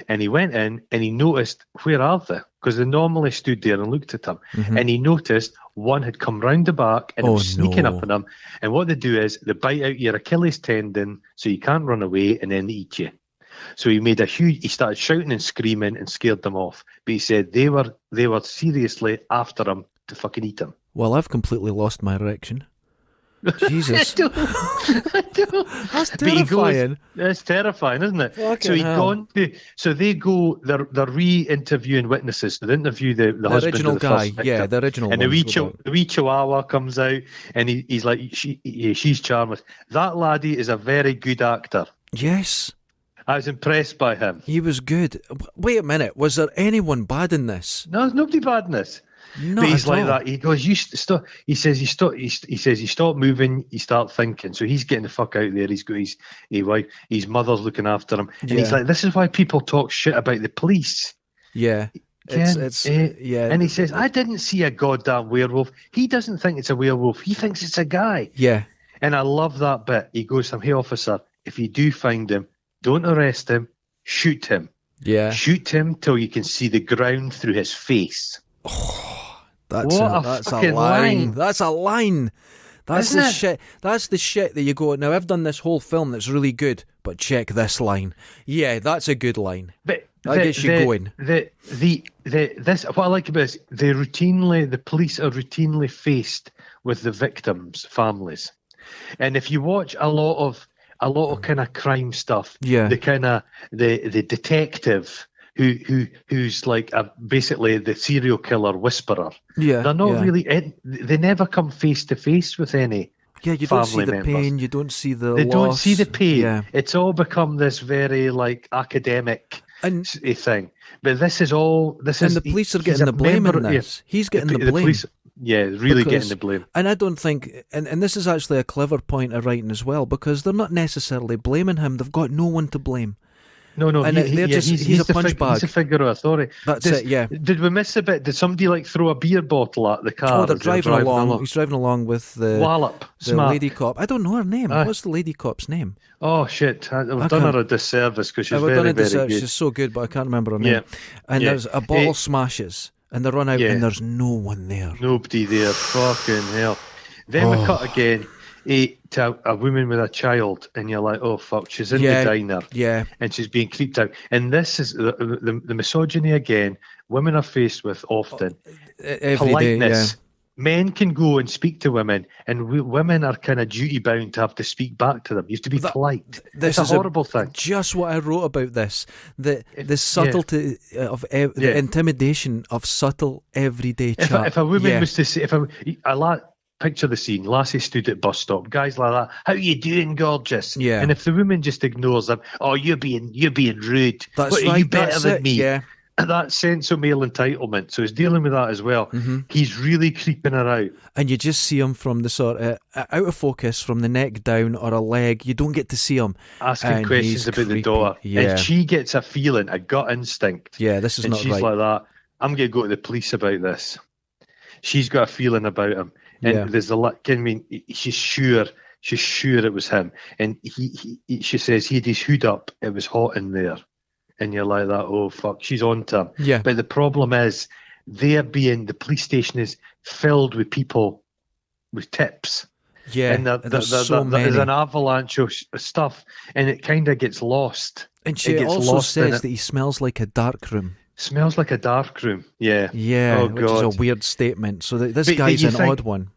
And he went in and he noticed, where are they? Because they normally stood there and looked at him.
Mhm.
And he noticed one had come round the back and it was sneaking
no.
up on him. And what they do is they bite out your Achilles tendon so you can't run away and then they eat you. So he started shouting and screaming and scared them off. But he said they were seriously after him to fucking eat him.
Well, I've completely lost my erection. Jesus.
I don't.
That's
But he goes,
terrifying.
it's terrifying, isn't it?
Fucking
So he'd
hell.
gone to. So they go. They're re-interviewing witnesses. So they interview the husband
original
of the
guy.
first victim.
Yeah, the original
And
one.
the wee chihuahua comes out, and he's like, she's charming. That laddie is a very good actor.
Yes.
I was impressed by him.
He was good. Wait a minute. Was there anyone bad in this?
No, there's nobody bad in this.
Not
But he's
at
like
all.
that. He goes, you stop. He says, you stop. He says, you stop moving. You start thinking. So he's getting the fuck out there. He's got his wife, his mother's looking after him, and he's
Yeah.
like, this is why people talk shit about the police.
Yeah. Yeah.
And he says, I didn't see a goddamn werewolf. He doesn't think it's a werewolf. He thinks it's a guy.
Yeah.
And I love that bit. He goes, hey, officer, if you do find him, don't arrest him. Shoot him.
Yeah.
Shoot him till you can see the ground through his face.
That's
What a
that's
fucking
a line.
line.
That's a line. That's
Isn't
the
it?
shit. That's the shit that you go. Now I've done this whole film that's really good, but check this line. Yeah, that's a good line.
But
That gets you going.
This what I like about this, the police are routinely faced with the victims' families, and if you watch a lot of kind of crime stuff,
Yeah.
the kind of the detective who's like basically the serial killer whisperer.
Yeah.
They're not
yeah.
really. They never come face to face with any.
Yeah, you don't see
family
the
members.
pain. You don't see the
They
loss.
don't see the pain.
Yeah.
It's all become this very like academic
And
thing. But this is all. This
and
is
the police are
he's
getting
a
the blame
member-
in this. He's getting the blame.
police, yeah, really
Because-
getting the blame.
And I don't think, and this is actually a clever point of writing as well, because they're not necessarily blaming him. They've got no one to blame.
No,
and they're just- he's a punch bag.
He's a figure of authority.
That's it, yeah.
Did we miss a bit? Did somebody like throw a beer bottle at the car?
Oh, they're
as
driving along. He's driving along with the
Wallop,
the
smart.
lady cop. I don't know her name.
Aye.
What's the lady cop's name?
Oh shit! I've done
can't-
her a disservice because she's
I've
very,
done a
very
research.
good.
She's so good, but I can't remember her name.
Yeah.
And
Yeah.
there's a bottle smashes, and they run out,
Yeah.
and there's no one there.
Nobody there. Fucking hell. Then we cut again to a woman with a child, and you're like, oh fuck, she's in the diner, and she's being creeped out. And this is the misogyny again. Women are faced with often politeness. Men can go and speak to women, and women are kind of duty bound to have to speak back to them. You have to be polite. It's a horrible thing.
Just what I wrote about this. The subtlety of the intimidation of subtle everyday chat.
If a woman was to say, picture the scene, lassie stood at bus stop, guys like that, how you doing, gorgeous?
Yeah.
And if the woman just ignores them, oh, you're being rude.
That's
what,
right.
Are you better
That's
than
it.
me?
Yeah.
That sense of male entitlement. So he's dealing with that as well. Mm-hmm. He's really creeping her out.
And you just see him from the sort of out of focus from the neck down or a leg. You don't get to see him.
Asking questions about the daughter. Yeah. And she gets a feeling, a gut instinct.
Yeah, this is not right.
And she's like that. I'm going to go to the police about this. She's got a feeling about him. And there's she's sure it was him. And she says he had his hood up. It was hot in there. And you're like that, oh fuck, she's on to him.
Yeah.
But the problem is, the police station is filled with people with tips.
Yeah,
and
there's so many.
There's an avalanche of stuff, and it kind of gets lost.
And she also says that he smells like a dark room.
Smells like a dark room, yeah.
Yeah,
oh,
which
God.
is a weird statement. So this guy's an odd one.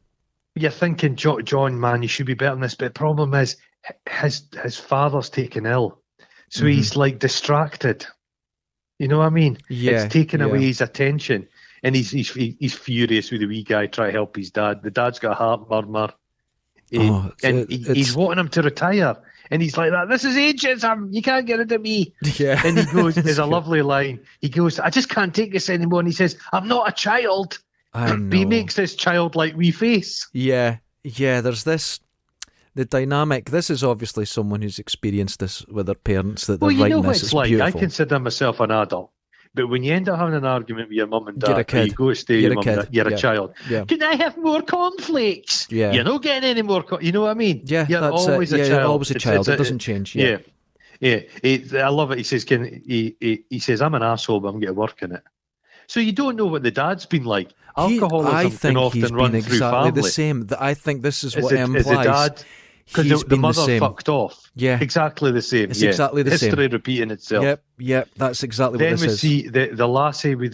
You're thinking, John, man, you should be better than this. But the problem is, his father's taken ill. So he's like distracted. You know what I mean?
Yeah.
It's taken away his attention. And he's furious with the wee guy trying to help his dad. The dad's got a heart murmur. He's wanting him to retire. And he's like that. This is ageism. You can't get rid of me.
Yeah.
And he goes, there's a lovely line. He goes, I just can't take this anymore. And he says, I'm not a child.
I know.
But he makes this childlike wee face.
Yeah. Yeah, there's this... The dynamic. This is obviously someone who's experienced this with their parents. That they're writing this. It's like.
Beautiful. I consider myself an adult, but when you end up having an argument with your mum and dad,
you're a kid.
You go to stay with your mum, you're a child.
Yeah.
Can I have more cornflakes?
Yeah.
You're not getting any more. You know what I mean?
Yeah.
You're
that's
always
it.
a child.
You're always a child. It doesn't change. Yeah.
I love it. He says, he says, I'm an asshole, but I'm going to work in it. So you don't know what the dad's been like. Alcoholism can often run through family.
The same. I think this is what it implies.
Is the dad? Because the mother fucked off.
Yeah.
Exactly the same.
It's exactly the same.
History repeating itself.
Yep. That's exactly what this is.
Then we see the lassie with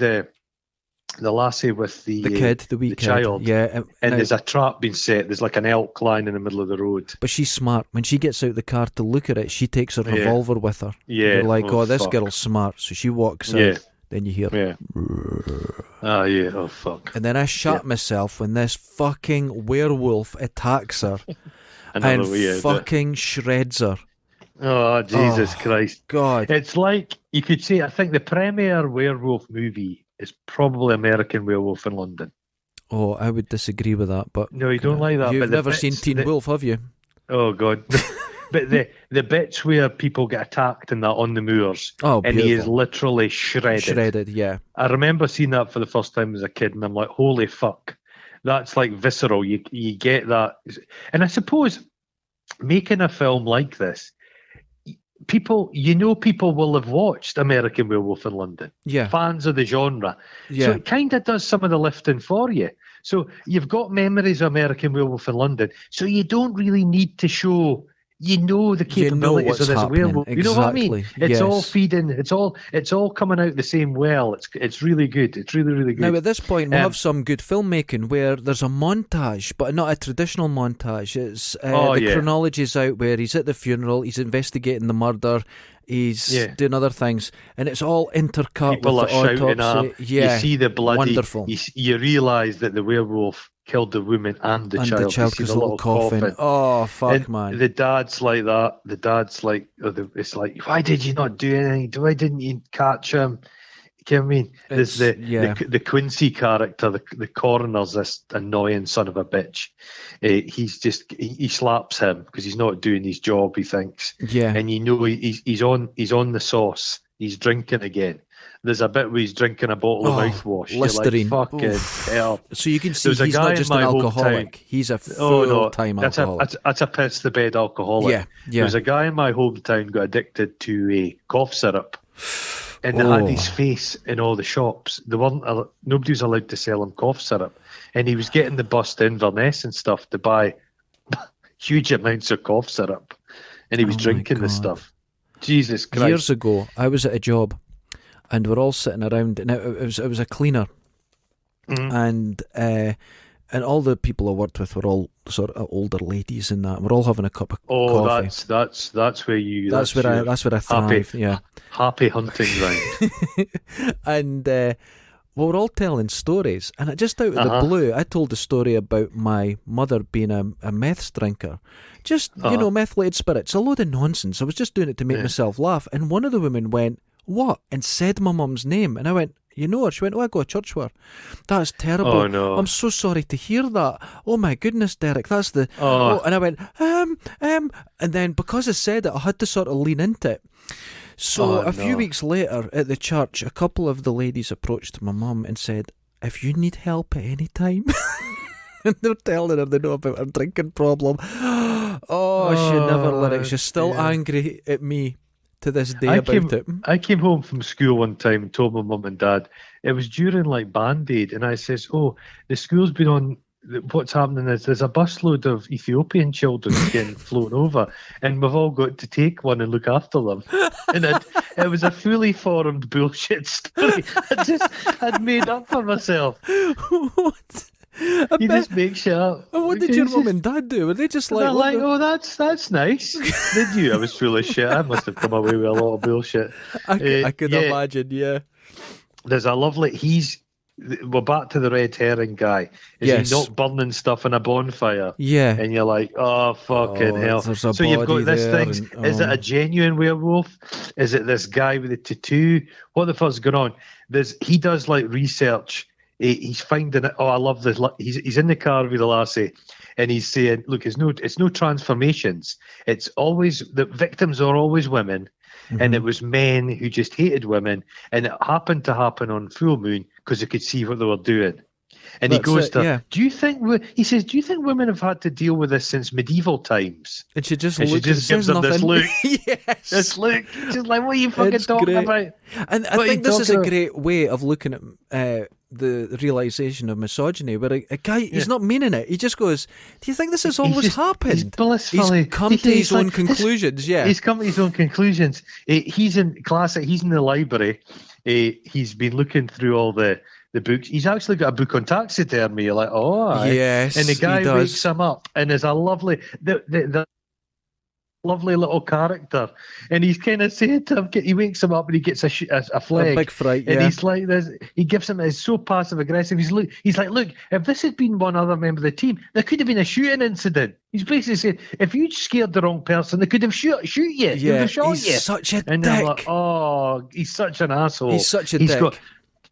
the
kid, the wee
child.
Yeah.
And there's a trap being set. There's like an elk lying in the middle of the road.
But she's smart. When she gets out the car to look at it, she takes her revolver with her.
Yeah.
You're like, this girl's smart. So she walks out. Then you hear...
Yeah. Oh, yeah. Oh, fuck.
And then I shot myself when this fucking werewolf attacks her and fucking shreds her.
Oh, Jesus Christ.
God.
It's like, you could say, I think the premier werewolf movie is probably American Werewolf in London.
Oh, I would disagree with that, but...
No, you don't like that.
You've never seen Teen Wolf, have you?
Oh, God. But the bits where people get attacked and that on the moors, and he is literally shredded.
Shredded, yeah.
I remember seeing that for the first time as a kid, and I'm like, holy fuck. That's like visceral. You get that. And I suppose making a film like this, people will have watched American Werewolf in London.
Yeah.
Fans of the genre.
Yeah.
So it kind of does some of the lifting for you. So you've got memories of American Werewolf in London, so you don't really need to show... You know the capabilities of this werewolf.
Exactly.
You know what I mean? It's all
yes.
feeding. It's all coming out the same well. It's really good. It's really, really good.
Now at this point we'll have some good filmmaking where there's a montage, but not a traditional montage. It's chronology's out where he's at the funeral, he's investigating the murder, he's doing other things, and it's all intercut
People
with the
are shouting
autopsy.
You see the bloody.
Wonderful.
You realise that the werewolf killed the woman and the child.
The child was a little coffin. Oh, fuck,
and
man.
The dad's like that. The dad's like, it's like, why did you not do anything? Why didn't you catch him? You know what I mean? There's the Quincy character, the coroner's this annoying son of a bitch. He slaps him because he's not doing his job, he thinks.
Yeah.
And you know he's on the sauce. He's drinking again. There's a bit where he's drinking a bottle of mouthwash.
Listerine.
Like, fucking hell.
So you can see he's not just an alcoholic. He's a full-time alcoholic.
That's a piss the bed alcoholic.
Yeah.
There's a guy in my hometown got addicted to a cough syrup. And they had his face in all the shops. Nobody was allowed to sell him cough syrup and he was getting the bus to Inverness and stuff to buy huge amounts of cough syrup, and he was
Oh my
drinking the
God.
stuff. Jesus Christ!
Years ago, I was at a job, and we're all sitting around. Now it was a cleaner,
Mhm.
and all the people I worked with were all sort of older ladies and that. We're all having a cup of
Oh,
coffee.
that's where you.
That's where
your
I thrive. Yeah.
happy hunting ground.
And we were all telling stories, and just out of the
Uh-huh.
blue, I told a story about my mother being a meths drinker. Just, methylated spirits, a load of nonsense. I was just doing it to make
Yeah.
myself laugh. And one of the women went, "What?" and said my mum's name. And I went, "You know her?" She went, "Oh, I go to church with her." That's terrible.
Oh no!
I'm so sorry to hear that. Oh my goodness, Derek, that's the...
Oh,
And I went, and then because I said it, I had to sort of lean into it. So
Oh,
a few
no.
weeks later at the church, a couple of the ladies approached my mum and said, "If you need help at any time..." And they're telling her they know about her drinking problem. Oh, she never let it. She's still
yeah.
angry at me to this day
I
about it.
I came home from school one time and told my mum and dad. It was during like Band Aid, and I says, "Oh, the school's been on. What's happening is there's a busload of Ethiopian children getting flown over, and we've all got to take one and look after them." And it was a fully formed bullshit story. I'd made up for myself.
What? I
You
bet-
just make shit up.
And what did your
It's
mum
just-
and dad do? Were they just
They're
like,
like,
what the-
oh, that's nice. Did you? I was full of shit. I must have come away with a lot of bullshit.
I could
yeah.
imagine, yeah.
There's a lovely. We're back to the red herring guy. Is
Yes.
he not burning stuff in a bonfire?
Yeah.
And you're like, oh fucking hell!
There's a
So you've
body
got this
there
thing.
and-
Is it
oh.
a genuine werewolf? Is it this guy with the tattoo? What the fuck's going on? He does like research. He's finding it. Oh, I love this. He's in the car with the lassie, and he's saying, "Look, it's no transformations. It's always the victims are always women, and it was men who just hated women, and it happened to happen on full moon because they could see what they were doing." And he
That's
goes
it,
to,
yeah.
"Do you think?" He says, "Do you think women have had to deal with this since medieval times?"
And she just
And she
looks
just
and
gives
says
them this
nothing.
look.
Yes.
This look, she's like, "What are you fucking
It's
talking
great.
about?"
And I
What are
think
you
this is a
talking about?
great way of looking at the realisation of misogyny, where a guy, he's not meaning it. He just goes, "Do you think this has always
He's
happened?"
blissfully.
He's come to his
like-
own conclusions, yeah.
He's come to his own conclusions. He's in classic. He's in the library. He's been looking through all the books. He's actually got a book on taxidermy. You're like, oh, aye.
Yes,
And the
he
guy
does.
wakes him up, and there's a lovely, the lovely little character, and he's kind of saying to him, he wakes him up, and he gets a flag.
A big fright,
And
yeah.
he's like this. He gives him. It's so passive aggressive. He's like, look. If this had been one other member of the team, there could have been a shooting incident. He's basically saying, if you scared the wrong person, they could have shoot you. They would
Yeah,
have shot
he's
you.
such a
And I'm
dick.
like, oh, he's such an asshole.
He's such a dick.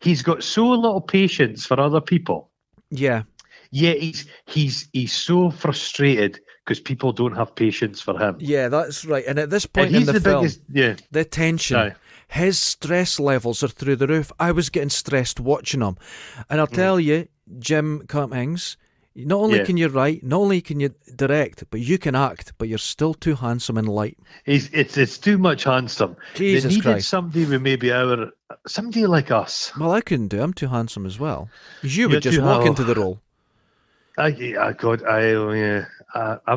He's got so little patience for other people.
Yeah.
Yet he's so frustrated because people don't have patience for him.
Yeah, that's right. And at this
And
point in
he's
the
the
film,
biggest. Yeah.
the tension,
Aye.
his stress levels are through the roof. I was getting stressed watching him. And I'll tell you, Jim Cummings, not only
Yeah.
can you write, not only can you direct, but you can act, but you're still too handsome and light.
It's too much handsome.
Jesus
they needed
Christ.
somebody with maybe somebody like us.
Well, I couldn't do it. I'm too handsome as well. 'Cause you
You're
would just
too-
walk
oh.
into the role.
I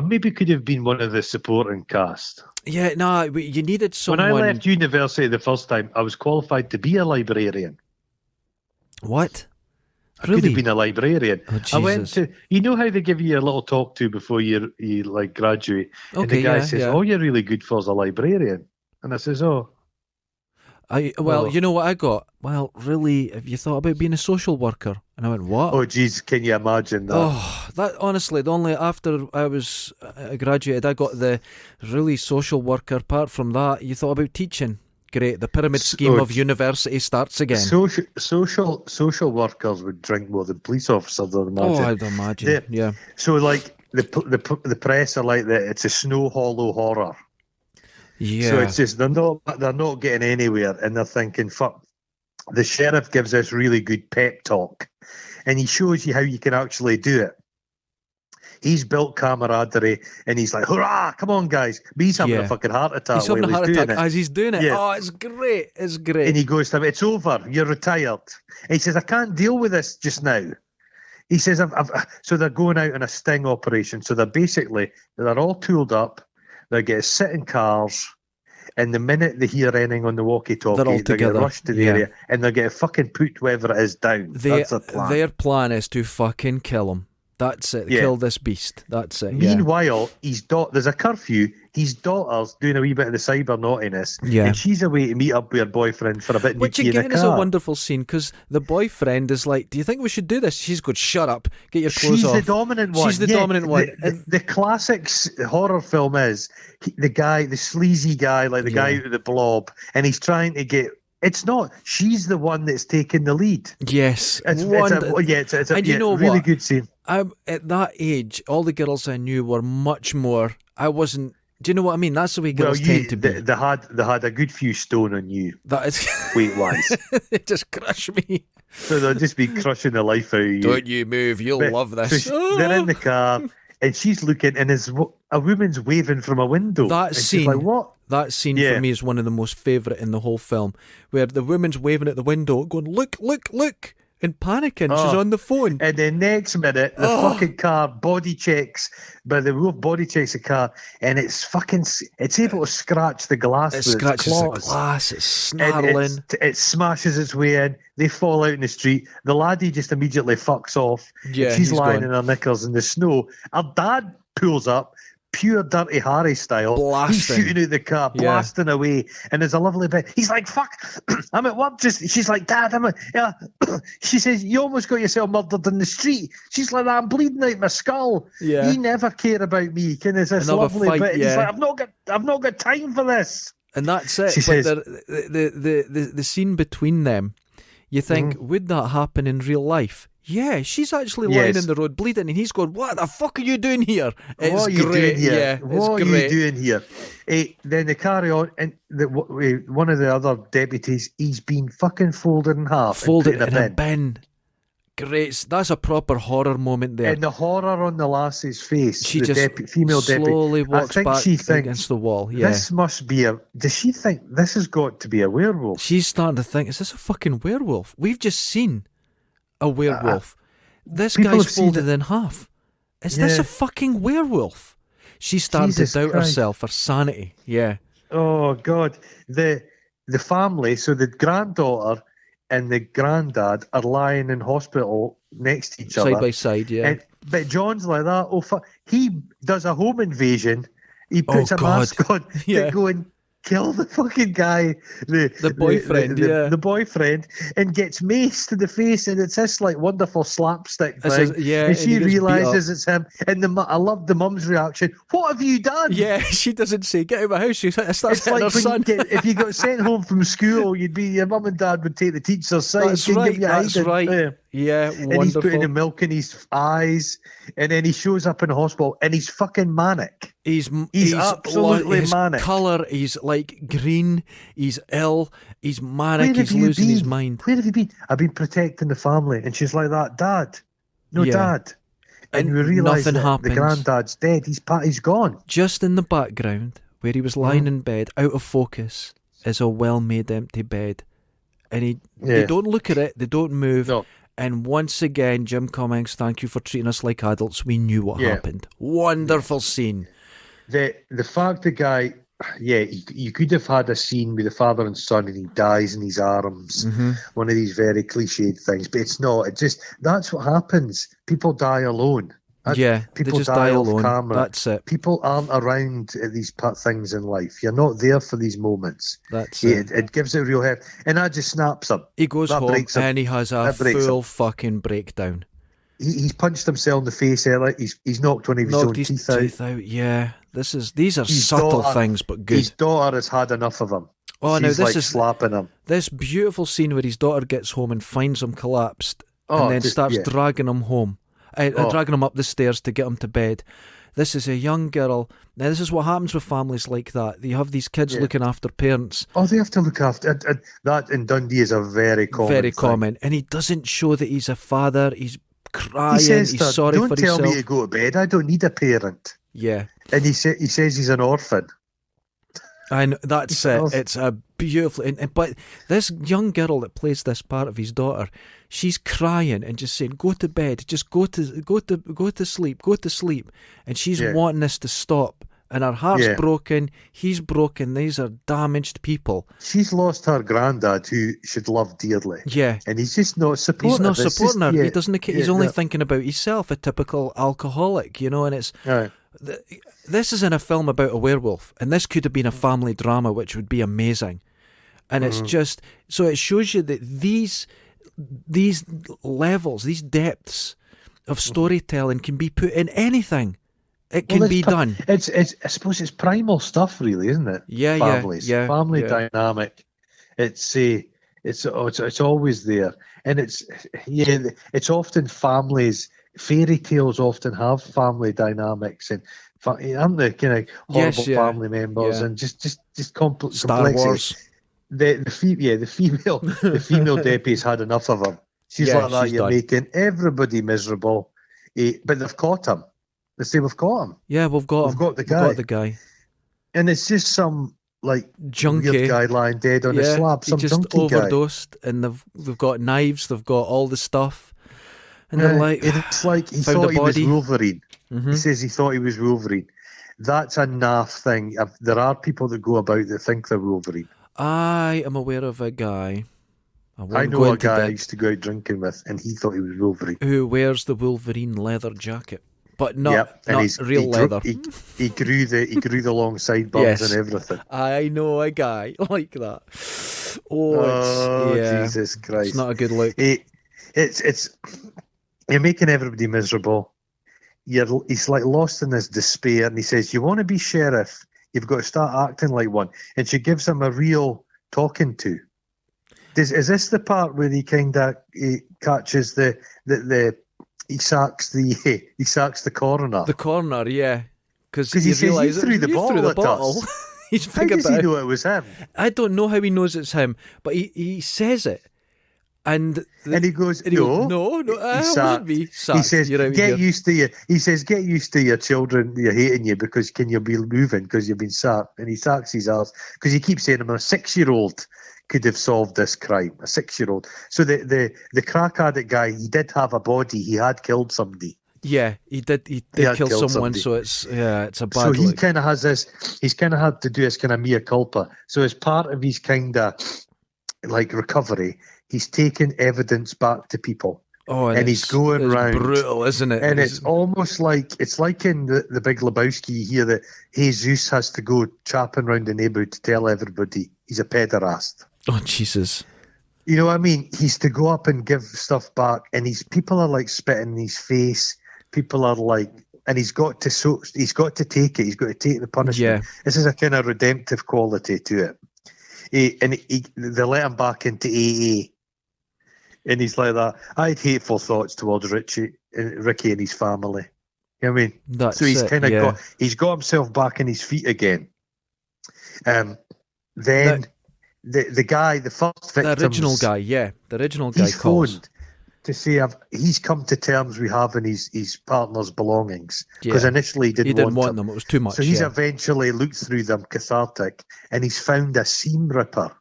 maybe could have been one of the supporting cast.
Yeah, no, you needed someone.
When I left university the first time, I was qualified to be a librarian.
What?
I could
Really?
have been a librarian.
Oh,
I went
Jesus.
to, you know how they give you a little talk to before you like graduate, and
Okay,
the guy
yeah,
says,
yeah.
"All you're really good for is a librarian," and I says, "Oh,
Well,
Oh.
you know what I got? Well, really, have you thought about being a social worker? And I went, what?
oh, geez, can you imagine that?"
Oh, that honestly, the only after I was graduated, I got the really social worker. Apart from that, you thought about teaching. Great, the pyramid scheme of university starts again.
Social workers would drink more than police officers, I'd imagine.
Oh, I'd imagine. Yeah.
So, like the press are like that. It's a Snow Hollow horror.
Yeah.
So it's just they're not getting anywhere, and they're thinking, "Fuck." The sheriff gives this really good pep talk, and he shows you how you can actually do it. He's built camaraderie, and he's like, "Hurrah! Come on, guys!" But he's having
Yeah.
a fucking heart attack
He's having a
while
heart
he's
attack
doing it.
as he's doing it.
Yeah.
Oh, it's great. It's great.
And he goes to him, "It's over. You're retired." And he says, "I can't deal with this just now." He says, so they're going out on a sting operation. So they're all tooled up. They get sit in cars. And the minute they hear anything on the walkie-talkie, they get rushed to the area and they get fucking put whatever it is down. That's their plan.
Their plan is to fucking kill him. That's it. Kill this beast. That's it.
Meanwhile, there's a curfew. His daughter's doing a wee bit of the cyber naughtiness. Yeah. And she's away to meet up with her boyfriend for a bit.
Which again is a wonderful scene because the boyfriend is like, do you think we should do this? She's going, shut up. Get your clothes off.
She's the dominant one.
She's the dominant one.
The classic horror film is the sleazy guy, like the guy out of the Blob, and he's trying to get... It's not. She's the one that's taking the lead.
Yes.
It's a really good scene.
At that age, all the girls I knew were much more... I wasn't... Do you know what I mean? That's the way girls tend to be.
They had a good few stone on you.
That is...
weight-wise.
They just crush me.
So they'll just be crushing the life out of you.
Don't you move. You'll love this.
So they're in the car, and she's looking, and a woman's waving from a window.
That scene...
Like, what?
That scene for me is one of the most favourite in the whole film, where the woman's waving at the window, going, look, look, look, and panicking. She's on the phone.
And the next minute, the fucking car body checks, but the wolf body checks the car, and it's able to scratch the glass with its claws.
It scratches the glass, it's snarling.
It smashes its way in. They fall out in the street. The laddie just immediately fucks off.
Yeah,
she's lying in her knickers in the snow. Her dad pulls up, pure Dirty Harry style.
Blasting.
He's shooting out the car, blasting away. And there's a lovely bit. He's like, fuck, I'm at work. She's like, Dad, she says, you almost got yourself murdered in the street. She's like, I'm bleeding out my skull.
Yeah.
You never care about me. And there's this lovely bit. He's like, I've not got time for this.
And that's it. She says, the scene between them, you think, would that happen in real life? Yeah, she's actually lying in the road bleeding, and he's going, what the fuck are you doing here?
What are you doing here? Then they carry on, and one of the other deputies, he's been fucking folded in half.
Folded in a bin. Great. That's a proper horror moment there.
And the horror on the lass's face.
She female
slowly
deputy. Walks back against the wall. Yeah.
This must be does she think this has got to be a werewolf?
She's starting to think, is this a fucking werewolf? We've just seen a werewolf. This guy's folded in half. Is this a fucking werewolf? She's starting to doubt herself, her sanity. Yeah.
Oh God. The family, so the granddaughter and the granddad are lying in hospital next to each other.
Side by side, yeah.
But John's like that. Oh fuck. He does a home invasion. He puts a mask on to go and kill the fucking guy, the boyfriend, the boyfriend, and gets maced in the face, and it's this like wonderful slapstick thing. And she realizes it's him, and I love the mum's reaction. What have you done?
Yeah, she doesn't say get out of my house. She starts hitting her son.
If you got sent home from school, your mum and dad would take the teacher's side.
That's right. Yeah, wonderful.
And he's putting the milk in his eyes, and then he shows up in the hospital, and he's fucking manic. He's absolutely manic.
Colour, he's like green. He's ill. He's manic. He's losing his mind.
Where have you been? I've been protecting the family, and she's like that. Dad, Dad. And we realise that the granddad's dead. He's gone.
Just in the background, where he was lying in bed, out of focus, is a well-made empty bed, and they don't look at it. They don't move. No. And once again, Jim Cummings, thank you for treating us like adults. We knew what happened. Wonderful scene.
The fact the guy, you could have had a scene with the father and son and he dies in his arms. Mm-hmm. One of these very cliched things, but it's not. It just, that's what happens. People die alone.
People just die alone. Camera. That's it.
People aren't around at these things in life. You're not there for these moments.
That's it.
It gives it real head. And that just snaps him.
He goes home and he has a full fucking breakdown.
He's punched himself in the face earlier. He's knocked one of his own teeth out.
Yeah. These are subtle things, but good.
His daughter has had enough of him.
Oh,
She's
this is
slapping him.
This beautiful scene where his daughter gets home and finds him collapsed and then starts dragging him home. Dragging him up the stairs to get him to bed. This is a young girl. Now, this is what happens with families like that. You have these kids looking after parents.
Oh, they have to look after... that in Dundee is a very common thing.
And he doesn't show that he's a father. He's crying. He's sorry for himself.
Don't tell me to go to bed. I don't need a parent.
Yeah.
And he says he's an orphan.
And that's it. It's a beautifully. But this young girl that plays this part of his daughter, she's crying and just saying, "Go to bed, just go to sleep, go to sleep," and she's wanting this to stop. And her heart's broken. He's broken. These are damaged people.
She's lost her granddad, who she'd love dearly.
Yeah,
and he's just not supporting.
He's not supporting her. He doesn't. He's only thinking about himself. A typical alcoholic, and it's. This is in a film about a werewolf, and this could have been a family drama, which would be amazing. And it's just so it shows you that these levels, these depths of storytelling can be put in anything. It can be done.
It's. I suppose it's primal stuff, really, isn't it?
Yeah,
Families, family dynamic. It's always there, and it's often families. Fairy tales often have family dynamics, and aren't they kind of horrible family members and just complex.
Star Wars.
The female deputy's had enough of him. She's like that. You're making everybody miserable, but they've caught him. They say we've got him.
Yeah, we've got
the guy.
We've got the guy.
And it's just some
junkie
weird guy lying dead on a slab. Some
he just
junkie
overdosed,
guy.
And they've got knives. They've got all the stuff, and they're like,
and it's like he thought he was Wolverine.
Mm-hmm.
He says he thought he was Wolverine. That's a naff thing. There are people that go about that think they're Wolverine.
I am aware of a guy.
I know a guy I used to go out drinking with, and he thought he was Wolverine.
Who wears the Wolverine leather jacket. But not real leather.
He grew the long sideburns and everything.
I know a guy like that.
Jesus Christ!
It's not a good look.
It's you're making everybody miserable. He's like lost in this despair, and he says, "You want to be sheriff? You've got to start acting like one." And she gives him a real talking to. Is this the part where he kind of catches the he sacks the coroner?
The coroner, yeah, because
he says he threw the bottle.
He's
how does he know it was him?
I don't know how he knows it's him, but he says it, and
he goes, no,
it would be sacked.
He says, get used to your children, they're hating you because can you be moving because you've been sacked, and he sacks his ass because he keeps saying, I'm a 6-year-old. Could have solved this crime, a 6-year-old. So the crack addict guy, he did have a body. He had killed somebody.
Yeah, he did kill someone. So it's a bad.
So he kind of has this. He's kind of had to do his kind of mea culpa. So as part of his kind of recovery, he's taking evidence back to people.
Oh,
and he's going round.
Brutal, isn't it?
And it's almost like in the Big Lebowski. You hear that Jesus has to go chapping round the neighbourhood to tell everybody he's a pederast.
Oh, Jesus.
You know what I mean? He's to go up and give stuff back, and people are spitting in his face. People are and he's got to take it. He's got to take the punishment.
Yeah.
This is a kind of redemptive quality to it. They let him back into AA, and he's like that. I had hateful thoughts towards Ricky and his family. You know what I mean? So he's kind of got himself back on his feet again. Then. The guy, the first victim,
the original guy,
he's phoned to say he's come to terms with having his partner's belongings because initially he didn't want them.
It was too much.
So he's eventually looked through them, cathartic, and he's found a seam ripper.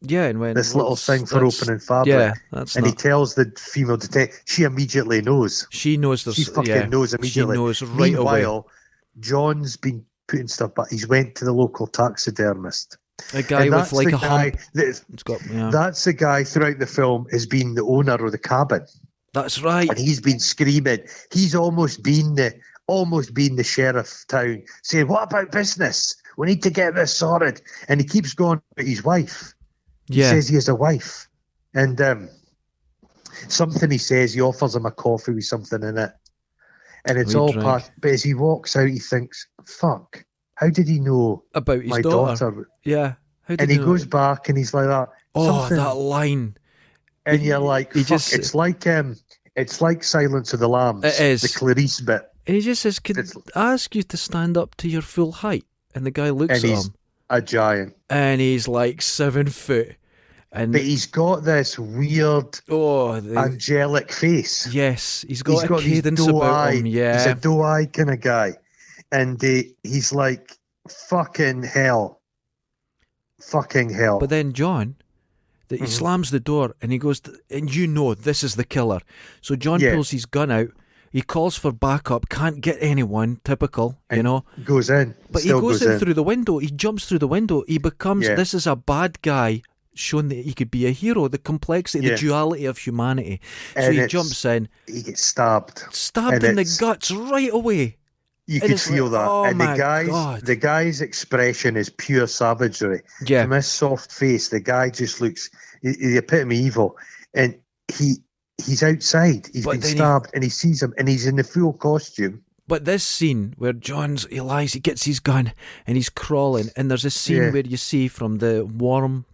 Yeah, and when
this little thing for opening fabric. Yeah, he tells the female detective. She immediately knows.
She knows.
She fucking knows immediately.
She knows right
Meanwhile,
away.
John's been putting stuff back. He's went to the local taxidermist.
A guy with a hump.
That's the guy throughout the film has been the owner of the cabin.
That's right.
And he's been screaming. He's almost been the sheriff town saying, "What about business? We need to get this sorted." And he keeps going about his wife. He says he has a wife. And something he says, he offers him a coffee with something in it. And it's all past. But as he walks out, he thinks, fuck. How did he know
about his
my daughter?
Yeah.
And he goes back and he's like that.
Oh, that line.
And you're like, it's like Silence of the Lambs.
It is.
The Clarice bit.
And he just says, "Could I ask you to stand up to your full height?" And the guy looks at him.
He's a giant.
And he's like 7 foot.
But he's got this weird, angelic face.
Yes, he's got a cadence about him. Yeah.
He's a doe-eyed kind of guy. And he's like, fucking hell. Fucking hell.
But then John, he slams the door and he goes, and you know this is the killer. So John pulls his gun out. He calls for backup, can't get anyone, typical, you know.
Goes in.
But he goes in through the window. He jumps through the window. He becomes, this is a bad guy, shown that he could be a hero, the complexity, the duality of humanity. So
And
he jumps in.
He gets stabbed.
Stabbed in the guts right away.
You
And
could
it's
feel
like,
that.
oh
And
my God.
the guy's expression is pure savagery.
Yeah.
From his soft face, the guy just looks the epitome evil. And he's outside. He's been stabbed and he sees him and he's in the full costume.
But this scene where he lies, he gets his gun and he's crawling, and there's a scene where you see from the warm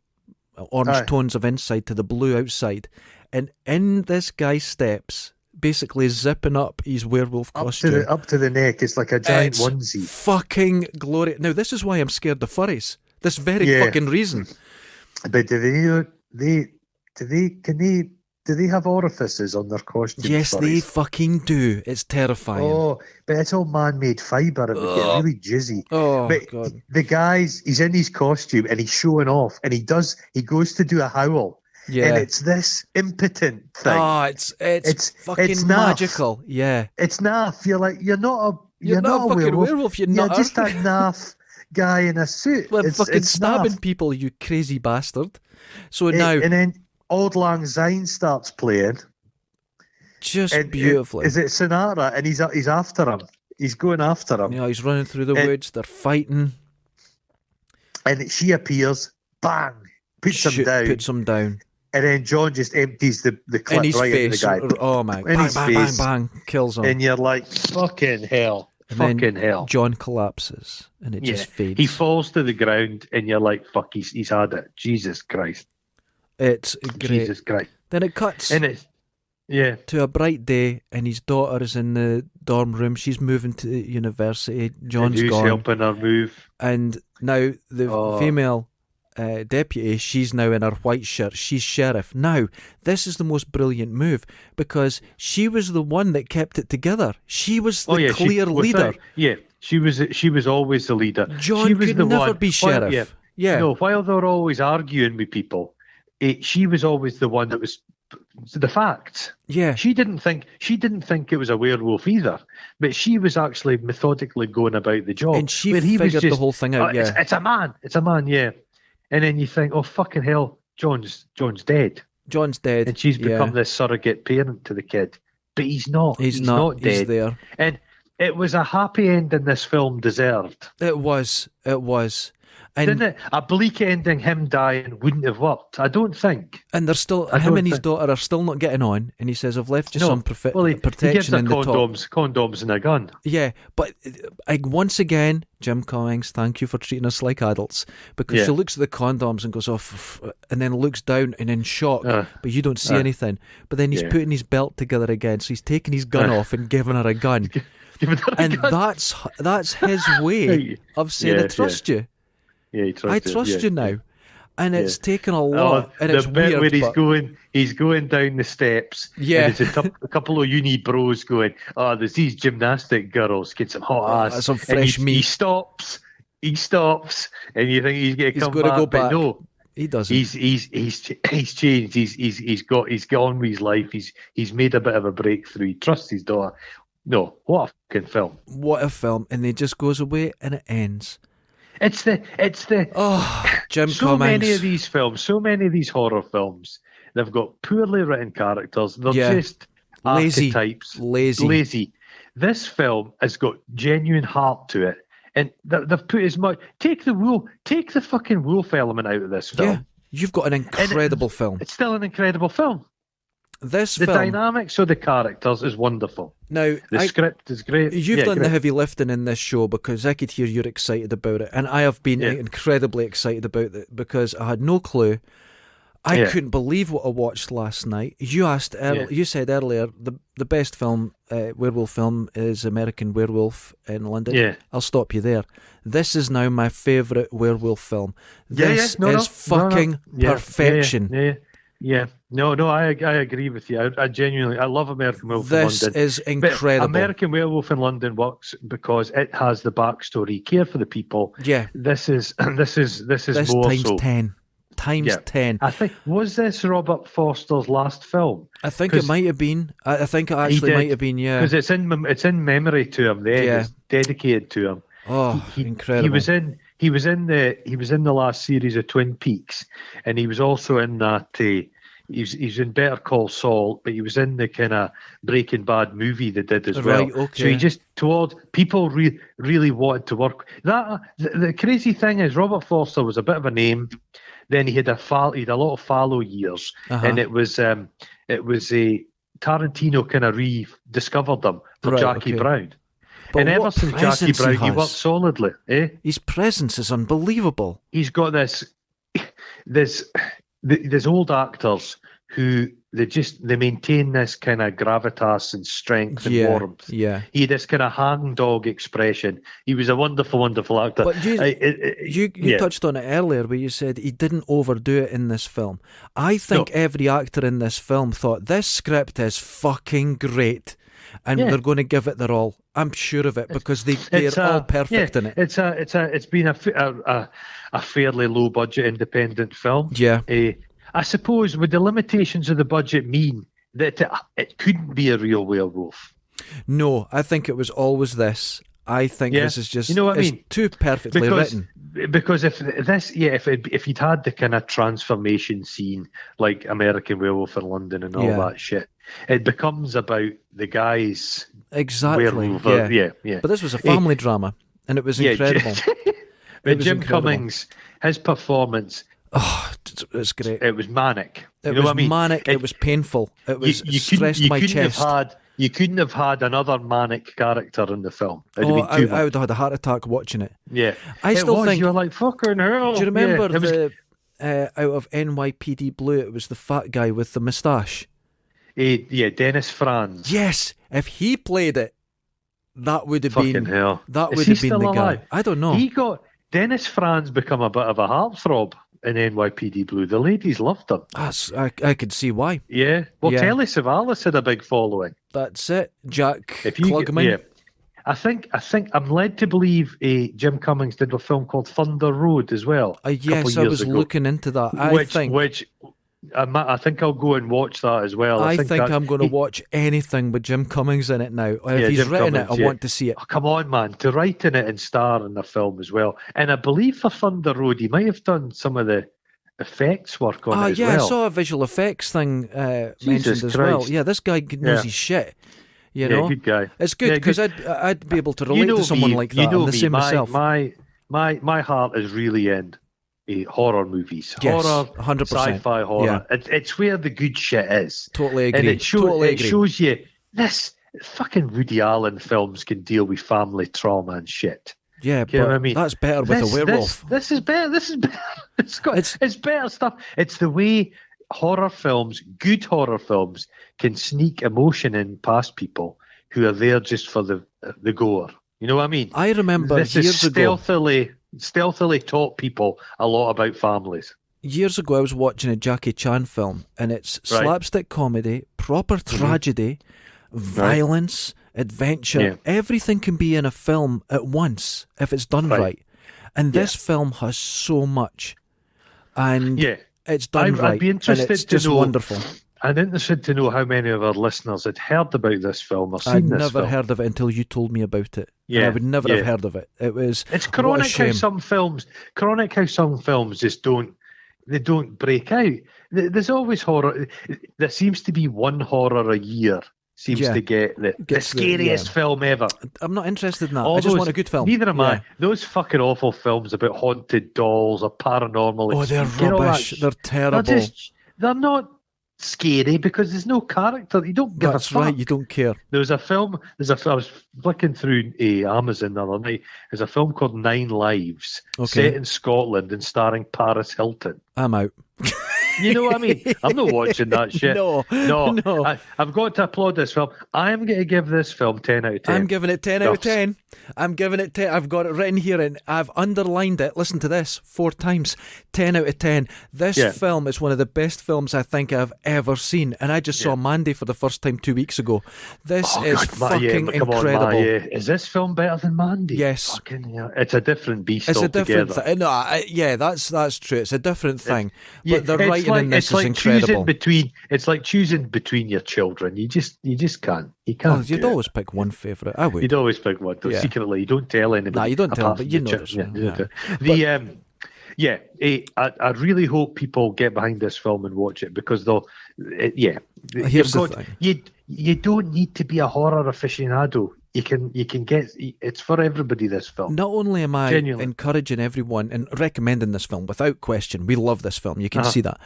orange tones of inside to the blue outside, and in this guy's steps, basically zipping up his werewolf costume.
Up to the neck. It's like a giant onesie.
Fucking glory. Now, this is why I'm scared of furries. This very fucking reason.
But do they have orifices on their costumes?
Yes, they fucking do. It's terrifying.
Oh, but it's all man-made fibre. It would get really jizzy.
Oh,
but
God.
The guy's, he's in his costume and he's showing off, and he goes to do a howl.
Yeah.
And it's this impotent thing.
Oh, it's fucking magical. Yeah.
It's naff. You're like, you're not a
fucking werewolf. You're
just a naff guy in a suit.
Well,
it's
fucking stabbing
naff.
people, you crazy bastard. So now...
And then Auld Lang Syne starts playing.
Just beautifully.
Is it Sonata? And he's after him. He's going after him.
Yeah, he's running through the woods. They're fighting.
And she appears, bang, puts him down. And then John just empties the clip
in his
right
face.
into the guy.
Oh my! Bang, bang, bang! Kills him.
And you're like, fucking hell!
And
fucking hell!
John collapses, and it just fades.
He falls to the ground, and you're like, fuck! He's had it. Jesus Christ!
It's great.
Jesus Christ!
Then it cuts.
And it's to
a bright day, and his daughter is in the dorm room. She's moving to university. John's
who's
gone.
helping her move.
And now the female deputy, she's now in her white shirt. She's sheriff. Now, this is the most brilliant move, because she was the one that kept it together. She was the clear leader.
She was always the leader.
John could never be sheriff.
While they were always arguing with people, she was always the one that was the facts.
Yeah.
She didn't think it was a werewolf either, but she was actually methodically going about the job.
And she figured the whole thing out.
It's a man. Yeah. And then you think, oh fucking hell, John's dead.
John's dead.
And she's become this surrogate parent to the kid. But he's not. He's not dead.
He's there.
And it was a happy ending this film deserved.
It was. And
didn't it? A bleak ending, him dying, wouldn't have worked. I don't think.
And they're still, him and his daughter are still not getting on. And he says, "I've left you some protection
he gives her
in the top."
Condoms and a gun.
Yeah, but once again, Jim Cummings, thank you for treating us like adults, because she looks at the condoms and goes off, and then looks down and in shock, but you don't see anything. But then he's putting his belt together again, so he's taking his gun off and giving her a gun. That's his way of saying, "I trust you."
Yeah,
I trust you now, and it's taken a lot. And it's
bit
weird.
Where he's going down the steps.
Yeah,
and there's a couple of uni bros going. Oh, there's these gymnastic girls get some hot ass.
Some fresh meat.
He stops, and you think he's going to come back,
go back.
But no,
he doesn't.
He's changed. He's gone with his life. He's made a bit of a breakthrough. He trusts his daughter. No, what a fucking film!
What a film! And it just goes away and it ends.
It's the
Jim
so
Cummings.
Many of these films, so many of these horror films, they've got poorly written characters. They're just
lazy,
archetypes.
lazy.
This film has got genuine heart to it, and they've put as much. Take the fucking wolf element out of this film.
Yeah, you've got an incredible film.
It's still an incredible film. The
film,
dynamics of the characters is wonderful.
Now,
the script is great.
You've done the heavy lifting in this show, because I could hear you're excited about it, and I have been incredibly excited about it, because I had no clue. I couldn't believe what I watched last night. You said earlier the best film, werewolf film, is American Werewolf in London.
Yeah.
I'll stop you there. This is now my favourite werewolf film. This is fucking perfection.
Yeah. No, I agree with you. I genuinely, I love American Werewolf in
This
London.
is
But
incredible.
American Werewolf in London works because it has the backstory, care for the people.
Yeah,
This is
this
more
times
so.
10. Times
Yeah.
10.
I think, was this Robert Forster's last film?
I think it
'Cause
might have been. I think it
he
actually might have
did,
been, yeah.
because it's in memory to him. The end
Yeah.
is dedicated to him.
Oh,
He
incredible.
he was in the last series of Twin Peaks, and he was also in that. He's in Better Call Saul, but he was in the kind of Breaking Bad movie they did as well.
Right, okay.
So he just people really wanted to work. The crazy thing is Robert Forster was a bit of a name. Then he had a lot of fallow years, and it was a Tarantino kind of rediscovered them for
Right,
Jackie
okay.
Brown.
But
And ever
what
since Jackie
presence he
Brown, he
has.
worked solidly. Eh?
His presence is unbelievable.
He's got there's old actors who they maintain this kind of gravitas and strength and
Yeah,
warmth.
yeah.
He had this kind of hangdog expression. He was a wonderful, wonderful actor.
But you
yeah.
touched on it earlier where you said he didn't overdo it in this film. I think every actor in this film thought this script is fucking great, and they're going to give it their all. I'm sure of it because they're all perfect in it.
It's been a fairly low budget independent film.
Yeah.
I suppose with the limitations of the budget mean that it couldn't be a real werewolf.
No, I think it was always this. I think this is just,
you know what I mean?
too perfectly written.
Because if you'd had the kind of transformation scene like American Werewolf in London and all that shit, it becomes about the guys.
Exactly.
Werewolf, yeah.
But this was a family drama, and it was incredible.
But Jim Cummings, his performance.
Oh, it's great.
It was manic.
It was manic. It was painful. It was stressed my chest.
You couldn't have had another manic character in the film.
I would have had a heart attack watching it.
Yeah,
I still think
you were like fucking hell.
Do you remember out of NYPD Blue? It was the fat guy with the moustache.
Dennis Franz.
Yes, if he played it, that would have
fucking
been
hell.
That
Is
would
he
have been
still
the
alive?
guy. I don't know.
He got Dennis Franz become a bit of a heartthrob in NYPD Blue. The ladies loved him.
I could see why.
Yeah. Well, Telly Savalas had a big following.
That's it. Jack Klugman.
Yeah. I think I'm led to believe Jim Cummings did a film called Thunder Road as well.
Yes, I was looking into that.
I think I'll go and watch that as well.
I think I'm going to watch anything with Jim Cummings in it now. If he's written it, I want to see it.
Oh, come on, man. To write in it and star in the film as well. And I believe for Thunder Road, he might have done some of the effects work on it as well.
I saw a visual effects thing mentioned as well. Yeah, this guy knows his shit. You know,
good guy.
It's good because I'd be able to relate to someone like that. I'm the same myself.
My heart is really in horror movies.
Yes,
horror,
100%.
sci-fi horror.
Yeah.
It's where the good shit is.
Totally agree.
And it
totally agree.
shows you this fucking Woody Allen films can deal with family trauma and shit.
Yeah,
you know what I mean?
That's better with a werewolf.
This is better. This is better. It's better stuff. It's the way good horror films, can sneak emotion in past people who are there just for the gore. You know what I mean?
I remember years ago,
stealthily taught people a lot about families.
Years ago, I was watching a Jackie Chan film, and it's slapstick comedy, proper tragedy, violence, adventure. Yeah. Everything can be in a film at once if it's done right. And this film has so much, and it's done right.
I'd be interested
and it's just wonderful.
I'm interested to know how many of our listeners had heard about this film or seen
I'd
this
never
film.
heard of it until you told me about it.
Yeah,
and I would never have heard of it.
It's chronic how some films just don't break out. There's always horror. There seems to be one horror a year. Seems to get the scariest film ever.
I'm not interested in that. I just want a good film.
Neither am I. Those fucking awful films about haunted dolls or paranormal.
Oh, they're rubbish. They're terrible.
They're not scary because there's no character. You don't give a fuck.
That's right. You don't care.
I was flicking through Amazon the other night. There's a film called 9 Lives, set in Scotland and starring Paris Hilton.
I'm out.
You know what I mean? I'm not watching that shit.
No.
I've got to applaud this film. I'm going to give this film 10 out of 10.
I'm giving it 10 out of 10. I'm giving it 10. I've got it written here and I've underlined it. Listen to this 4 times. 10 out of 10. This film is one of the best films I think I've ever seen. And I just saw Mandy for the first time 2 weeks ago. This is fucking incredible.
Is this film better than Mandy?
Yes.
Fucking hell. It's a different beast
It's
altogether.
a different thing. No, that's true. It's a different thing.
Yeah,
But the writing in this is incredible.
It's like choosing between your children. You just can't. You can't.
Oh, you'd always pick one favourite. I would.
You'd always pick one. Secretly, you don't tell anybody.
Nah, you don't tell, but you know.
I really hope people get behind this film and watch it because
Here's the thing.
You don't need to be a horror aficionado. You can get it's for everybody. This film.
Not only am I
Genuinely.
encouraging everyone and recommending this film without question, we love this film. You can see that.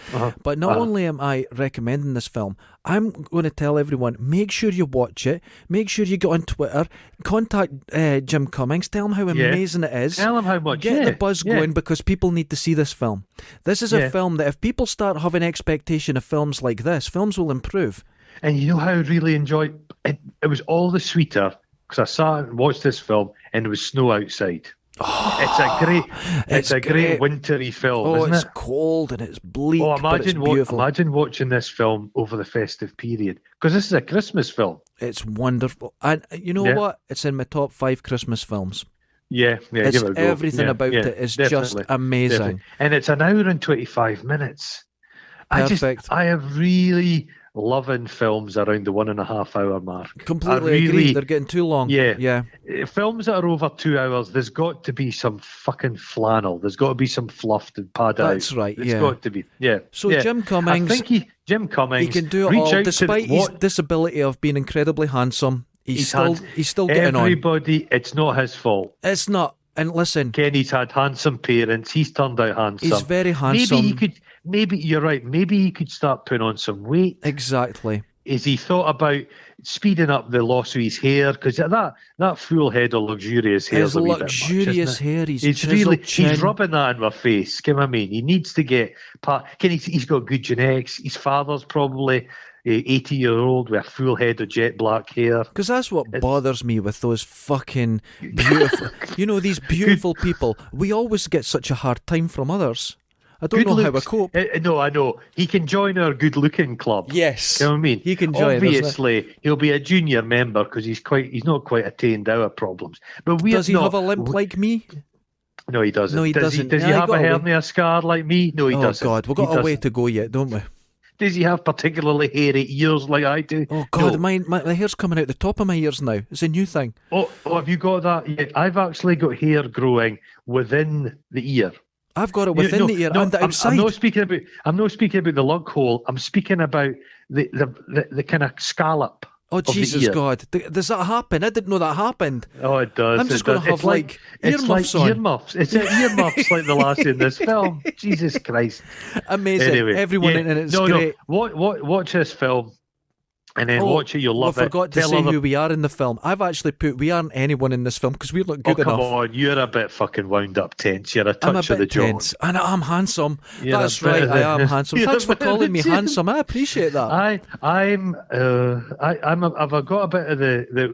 But not only am I recommending this film, I'm going to tell everyone: make sure you watch it. Make sure you go on Twitter, contact Jim Cummings, tell him how amazing it is.
Tell him how much.
Get the buzz going because people need to see this film. This is a film that if people start having expectation of films like this, films will improve.
And you know how I really enjoyed it? It was all the sweeter because I sat and watched this film and there was snow outside. It's a great wintry film, isn't
it's
it?
cold and it's bleak,
Oh,
but it's beautiful.
imagine watching this film over the festive period because this is a Christmas film.
It's wonderful. And you know what? It's in my top 5 Christmas films.
Yeah,
it's
give it a go.
everything about it is just amazing.
Definitely. And it's an hour and 25 minutes.
Perfect.
I have really loving films around the 1.5 hour mark.
Completely agree. They're getting too long. Yeah.
Films that are over 2 hours, there's got to be some fucking flannel. There's got to be some fluff to pad out.
That's right.
It's got to be. Yeah.
So Jim Cummings,
I think Jim Cummings,
he can do it all despite his disability of being incredibly handsome. He's still getting on.
Everybody, it's not his fault.
It's not. And listen,
Kenny's had handsome parents. He's turned out handsome.
He's very handsome.
Maybe you're right. Maybe he could start putting on some weight.
Exactly.
Is he thought about speeding up the loss of his hair? Because that full head of luxurious hair is a wee bit much,
luxurious hair.
He's rubbing that in my face. Give me a mean. He needs to get he's got good genetics. His father's probably 80-year-old with a full head of jet black hair.
Because that's what bothers me with those fucking beautiful, these beautiful people. We always get such a hard time from others. I don't know how I cope.
No, I know. He can join our good-looking club.
Yes.
You know what I mean?
He can join.
Obviously, he'll be a junior member because he's not quite attained our problems. But
does he have a limp like me?
No, he doesn't.
No, he doesn't.
Does he have a hernia scar like me? No, he doesn't.
Oh, God. We've got a way to go yet, don't we?
Does he have particularly hairy ears like I do?
Oh, God, no. My hair's coming out the top of my ears now. It's a new thing.
Oh, have you got that? Yeah, I've actually got hair growing within the ear.
I've got it within the ear and outside.
I'm not speaking about the lug hole. I'm speaking about the kind of scallop.
Oh, Jesus God. Does that happen? I didn't know that happened.
Oh, it does.
I'm just going to have earmuffs on.
Earmuffs. It's earmuffs like the last in this film. Jesus Christ.
Amazing.
Anyway,
everyone in it's great.
Watch this film. And then watch it, you'll love it.
I forgot to say who we are in the film. I've actually put we aren't anyone in this film because we look good enough.
Come on, you're a bit fucking wound up tense. You're a touch of the jaw.
Tense. And I'm handsome. That's right, I am handsome. Thanks for calling me handsome. I appreciate that.
I've got a bit of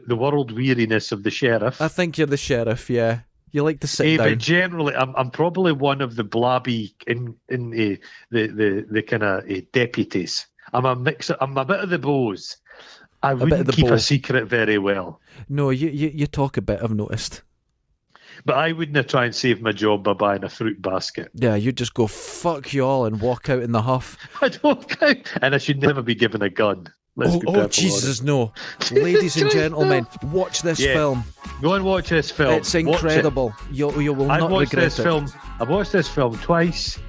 the world weariness of the sheriff.
I think you're the sheriff, yeah. You like to sit down.
But generally, I'm probably one of the blabby in the kind of deputies. I'm a mix. I'm a bit of the bows. I wouldn't keep a secret very well.
No, you talk a bit. I've noticed.
But I wouldn't try and save my job by buying a fruit basket.
Yeah, you'd just go fuck you all and walk out in the huff.
I'd walk out, and I should never be given a gun.
Oh Jesus, no! Ladies and gentlemen, watch this film.
Go and watch this film.
It's incredible. You will not regret it.
I've watched this film twice.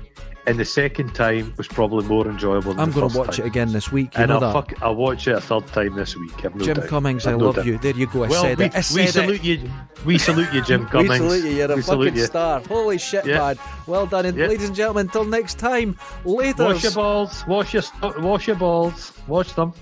And the second time was probably more enjoyable than
I'm
the
going
first
to watch
time.
it again this week. You know that.
I'll watch it a third time this week.
Jim Cummings, I love you. There you go. I said it.
We salute you. We salute you, Jim Cummings.
We salute you. You're a fucking star. Holy shit, man. Well done. And ladies and gentlemen, until next time, later.
Wash your balls. Wash your balls. Wash them.